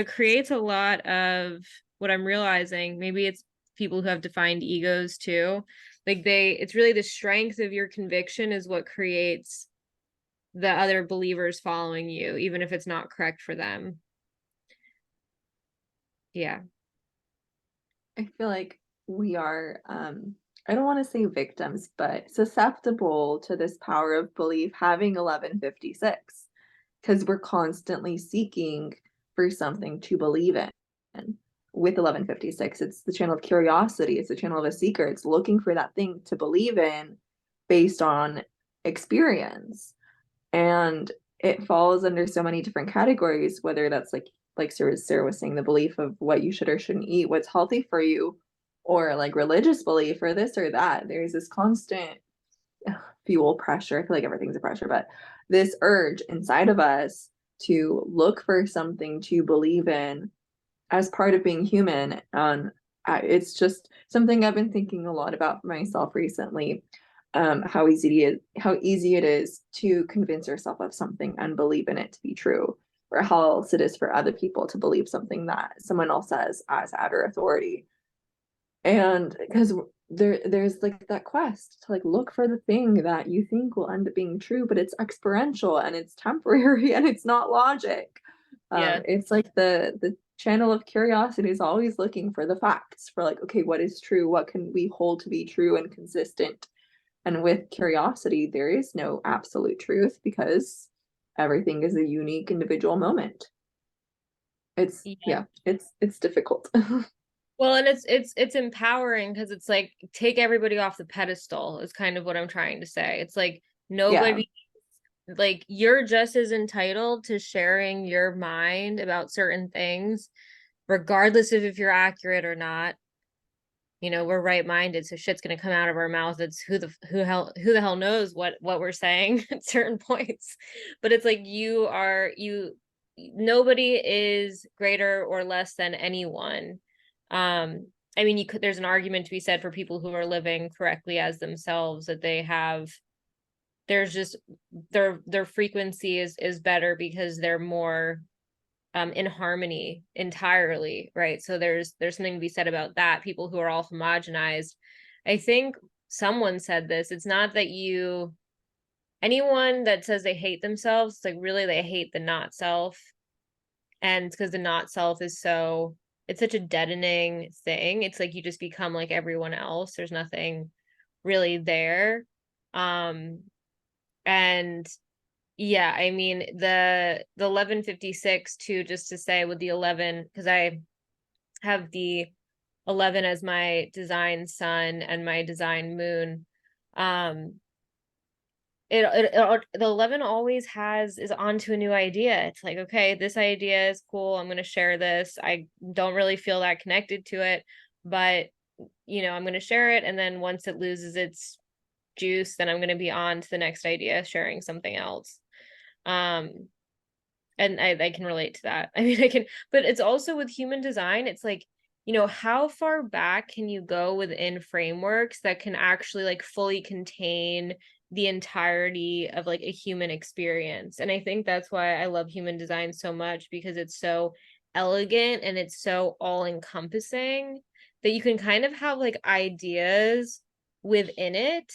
creates a lot of what I'm realizing. Maybe it's people who have defined egos too. Like it's really the strength of your conviction is what creates the other believers following you, even if it's not correct for them. Yeah. I feel like we are, I don't want to say victims, but susceptible to this power of belief having 1156 because we're constantly seeking for something to believe in. With 1156, it's the channel of curiosity, it's the channel of a seeker, it's looking for that thing to believe in based on experience. And it falls under so many different categories, whether that's like Sarah was saying, the belief of what you should or shouldn't eat, what's healthy for you, or like religious belief or this or that. There's this constant fuel pressure. I feel like everything's a pressure, but this urge inside of us to look for something to believe in as part of being human. And it's just something I've been thinking a lot about for myself recently. How easy it is to convince yourself of something and believe in it to be true, or how else it is for other people to believe something that someone else says as outer authority. And because there's like that quest to like look for the thing that you think will end up being true, but it's experiential and it's temporary and it's not logic. Yeah. It's like the channel of curiosity is always looking for the facts, for like, okay, what is true, what can we hold to be true and consistent. And with curiosity, there is no absolute truth because everything is a unique individual moment. It's Yeah. yeah, it's difficult. Well, and it's empowering because it's like take everybody off the pedestal is kind of what I'm trying to say. It's like Yeah. nobody, like you're just as entitled to sharing your mind about certain things, regardless of if you're accurate or not. we're right-minded, so shit's gonna come out of our mouths. It's who the hell knows what we're saying at certain points. But it's like nobody is greater or less than anyone. I mean, there's an argument to be said for people who are living correctly as themselves, that there's just their frequency is better because they're more in harmony entirely, right? So there's something to be said about that. People who are all homogenized. I think someone said this. It's not that anyone that says they hate themselves, it's like really they hate the not self. And it's because the not self it's such a deadening thing. It's like you just become like everyone else. There's nothing really there. And yeah, I mean the 1156 too, just to say with the 11, because I have the 11 as my design sun and my design moon. Um the 11 always is on to a new idea. It's like, okay, this idea is cool. I'm going to share this. I don't really feel that connected to it, but I'm going to share it. And then once it loses its juice, then I'm going to be on to the next idea, sharing something else. And I can relate to that. I mean, but it's also with human design, it's like, how far back can you go within frameworks that can actually like fully contain the entirety of like a human experience? And I think that's why I love human design so much, because it's so elegant and it's so all encompassing that you can kind of have like ideas within it,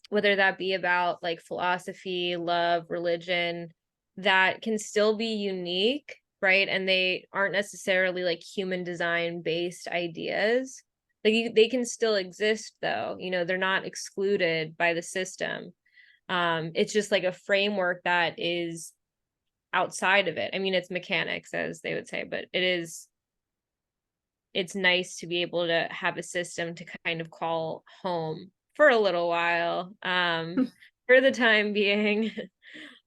whether that be about like philosophy, love, religion, that can still be unique, right? And they aren't necessarily like human design based ideas. Like they can still exist though, they're not excluded by the system. It's just like a framework that is outside of it. I mean, it's mechanics, as they would say, but it's nice to be able to have a system to kind of call home for a little while, for the time being.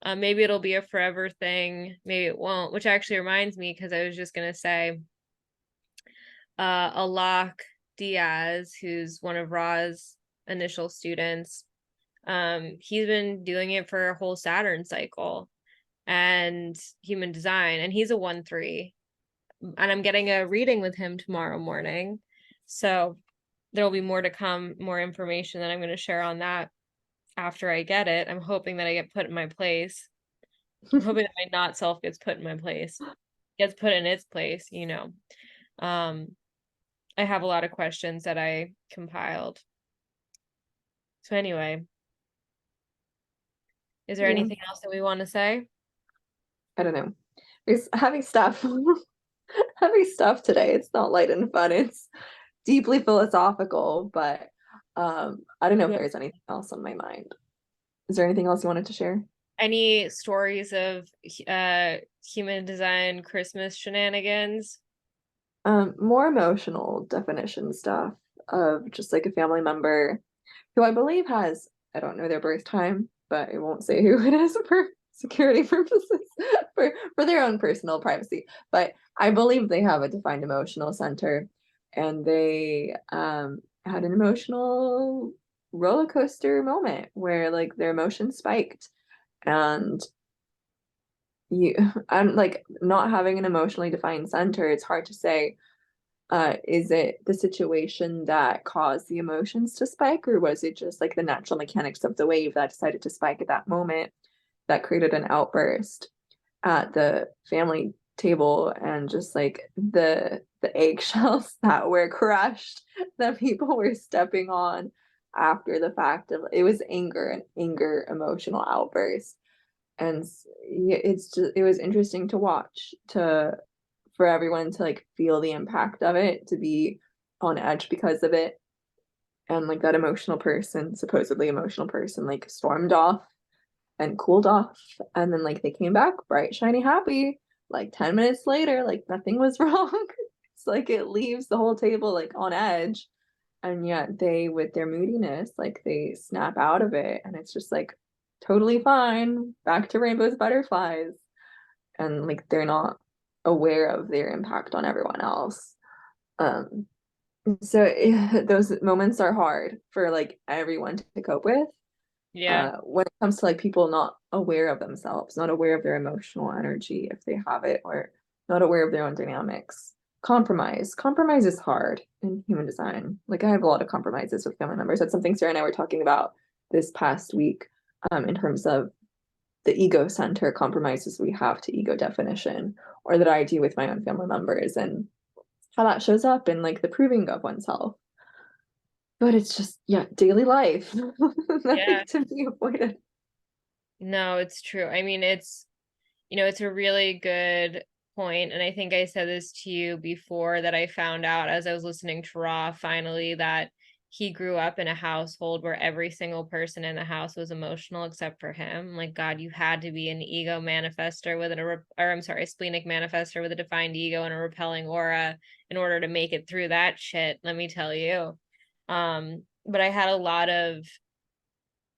Maybe it'll be a forever thing, maybe it won't, which actually reminds me, because I was just going to say, Alok Diaz, who's one of Ra's initial students, he's been doing it for a whole Saturn cycle and human design, and he's a 1-3, and I'm getting a reading with him tomorrow morning. So there'll be more to come, more information that I'm going to share on that after I get it. I'm hoping that I get put in my place. I'm hoping that my not self gets put in my place, gets put in its place, I have a lot of questions that I compiled. So anyway, is there Yeah. anything else that we want to say? I don't know. There's heavy stuff. Heavy stuff today. It's not light and fun. It's deeply philosophical, but I don't know if Yeah. there's anything else on my mind. Is there anything else you wanted to share? Any stories of human design Christmas shenanigans? More emotional definition stuff of just like a family member who I believe has, I don't know their birth time, but I won't say who it is for security purposes, for their own personal privacy. But I believe they have a defined emotional center, and they had an emotional roller coaster moment where like their emotions spiked, and I'm like, not having an emotionally defined center, it's hard to say, is it the situation that caused the emotions to spike, or was it just like the natural mechanics of the wave that decided to spike at that moment that created an outburst at the family table, and just like the eggshells that were crushed that people were stepping on after the fact of it was an anger emotional outburst. And it was interesting to watch, to for everyone to like feel the impact of it, to be on edge because of it. And like that supposedly emotional person, like stormed off and cooled off, and then like they came back bright shiny happy like 10 minutes later, like nothing was wrong. It's like it leaves the whole table like on edge, and yet they, with their moodiness, like they snap out of it, and it's just like totally fine, back to rainbows, butterflies, and like they're not aware of their impact on everyone else. um So those moments are hard for like everyone to cope with. Yeah. When it comes to like people not aware of themselves, not aware of their emotional energy if they have it, or not aware of their own dynamics. Compromise is hard in human design. Like I have a lot of compromises with family members. That's something Sarah and I were talking about this past week, in terms of the ego center compromises we have to ego definition, or that I do with my own family members, and how that shows up in like the proving of oneself. But it's just, yeah, daily life. Nothing Yeah. to be avoided. No, it's true. I mean, it's a really good point, and I think I said this to you before, that I found out as I was listening to Raw finally that he grew up in a household where every single person in the house was emotional except for him. Like, God, you had to be an ego manifester with a splenic manifester with a defined ego and a repelling aura in order to make it through that shit, let me tell you. But I had a lot of,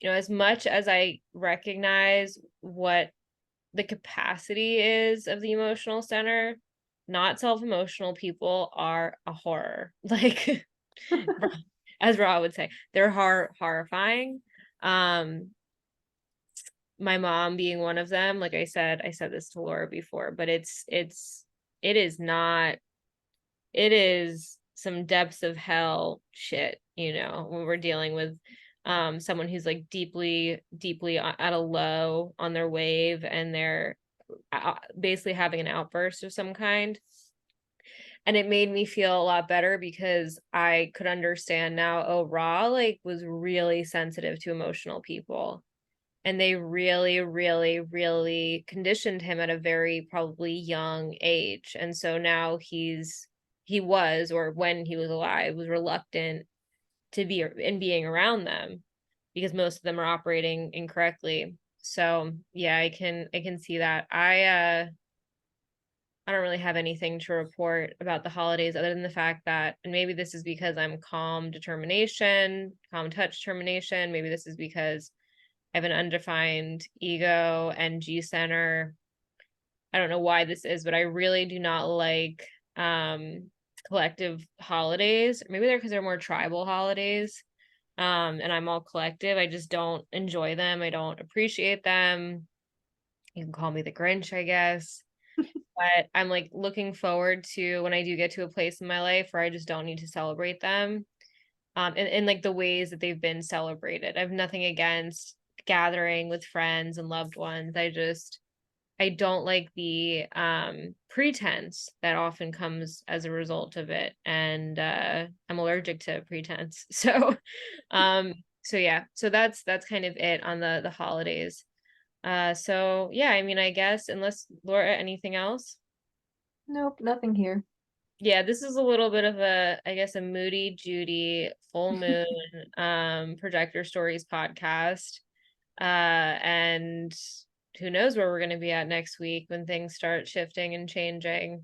as much as I recognize what the capacity is of the emotional center, not self-emotional people are a horror. Like, as Ra would say, they're horrifying. Um, my mom being one of them, like I said this to Laura before, but it is not, it is some depths of hell shit, when we're dealing with someone who's like deeply at a low on their wave, and they're basically having an outburst of some kind. And it made me feel a lot better because I could understand now, oh, Ra like was really sensitive to emotional people, and they really, really, really conditioned him at a very probably young age. And so now he was, or when he was alive, was reluctant to be in being around them because most of them are operating incorrectly. So yeah, I can see that. I don't really have anything to report about the holidays other than the fact that, and maybe this is because I'm calm touch determination. Maybe this is because I have an undefined ego and G center. I don't know why this is, but I really do not like collective holidays. Maybe they're because they're more tribal holidays. And I'm all collective. I just don't enjoy them. I don't appreciate them. You can call me the Grinch, I guess. But I'm like looking forward to when I do get to a place in my life where I just don't need to celebrate them. In like the ways that they've been celebrated. I have nothing against gathering with friends and loved ones. I don't like the pretense that often comes as a result of it. And I'm allergic to pretense. So yeah, so that's kind of it on the holidays. So yeah, I mean, I guess unless Laura, anything else? Nope, nothing here. Yeah, this is a little bit of I guess a Moody Judy full moon projector stories podcast. And who knows where we're going to be at next week when things start shifting and changing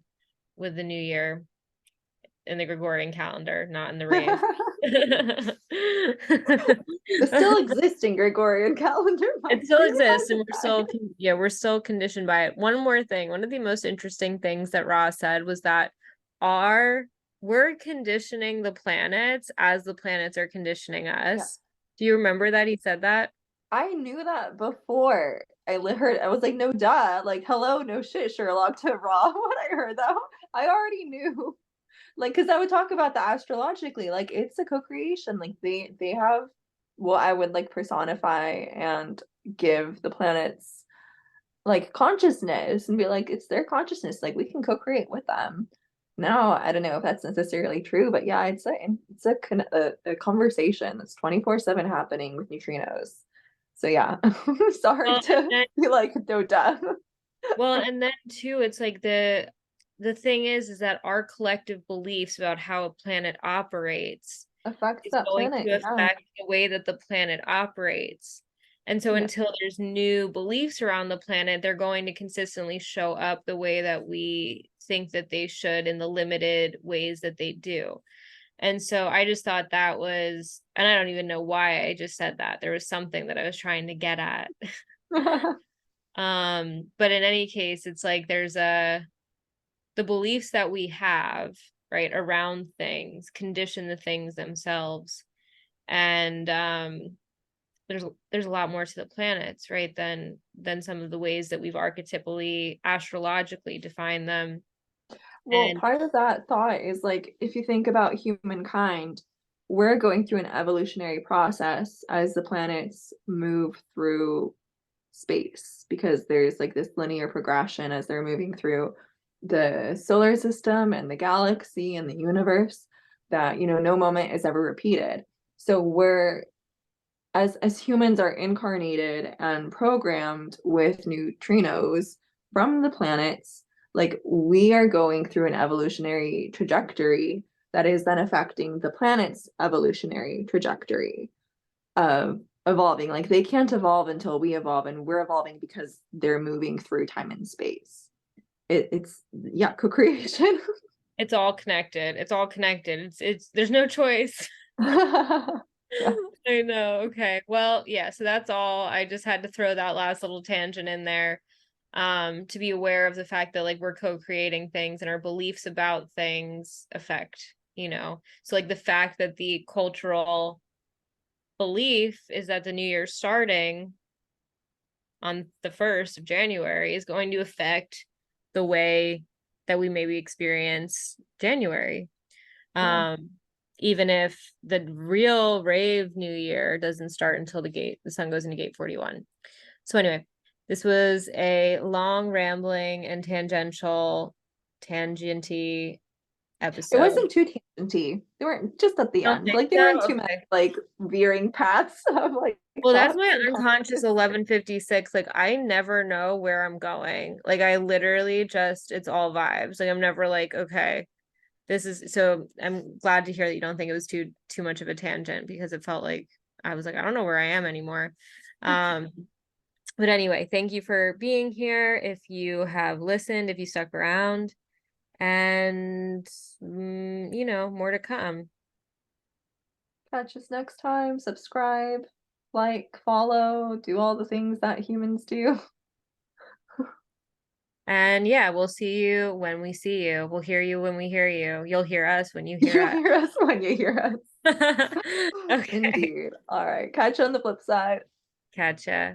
with the new year in the Gregorian calendar, not in the rave. The still existing Gregorian calendar, It mind still you. exists, and we're still conditioned by it. One more thing, one of the most interesting things that Ross said was that our we're conditioning the planets as the planets are conditioning Yeah. us. Do you remember that he said that? I knew that before. Heard, I was like, no duh. Like, hello, no shit, Sherlock to Raw. When I heard that, I already knew. Like, because I would talk about the astrologically. Like, it's a co-creation. Like they have what I would like personify and give the planets like consciousness and be like, it's their consciousness. Like we can co-create with them. Now, I don't know if that's necessarily true, but yeah, it's a conversation that's 24/7 happening with neutrinos. So yeah, it's hard Well, to be like, no duh. and then too, it's like the thing is that our collective beliefs about how a planet operates Affects is that going planet, to yeah. affect the way that the planet operates. And so Yeah. until there's new beliefs around the planet, they're going to consistently show up the way that we think that they should in the limited ways that they do. And so I just thought that was, and I don't even know why I just said that. There was something that I was trying to get at. But in any case, it's like the beliefs that we have right, around things, condition the things themselves. And there's a lot more to the planets, right, than some of the ways that we've archetypally astrologically defined them. Well, And part of that thought is like if you think about humankind, we're going through an evolutionary process as the planets move through space because there's like this linear progression as they're moving through the solar system and the galaxy and the universe that, no moment is ever repeated. So we're as humans are incarnated and programmed with neutrinos from the planets, like we are going through an evolutionary trajectory that is then affecting the planet's evolutionary trajectory of evolving. Like they can't evolve until we evolve, and we're evolving because they're moving through time and space. It's yeah, co-creation. it's all connected. It's all connected. It's there's no choice. Yeah. I know. Okay. Well, yeah, so that's all. I just had to throw that last little tangent in there, to be aware of the fact that like we're co-creating things and our beliefs about things affect, So like the fact that the cultural belief is that the new year's starting on the 1st of January is going to affect the way that we maybe experience January. Yeah. Even if the real rave new year doesn't start until the sun goes into gate 41. So anyway, this was a long rambling and tangenty It episode. wasn't too tangenty. They weren't just at the Don't end. think Like they weren't so? too many Okay. like veering paths of like Well, that's thoughts my and unconscious conversations. 11:56. Like I never know where I'm going. Like I literally just it's all vibes. Like I'm never like, okay, this is so I'm glad to hear that you don't think it was too much of a tangent because it felt like I was like, I don't know where I am anymore. Um, but anyway, thank you for being here. If you have listened, if you stuck around, and more to come. Catch us next time. Subscribe, like, follow, do all the things that humans do. And yeah, we'll see you when we see you. We'll hear you when we hear you. You'll hear us when you hear You'll us. hear us when you hear us. Okay. Indeed. All right. Catch you on the flip side. Catch ya.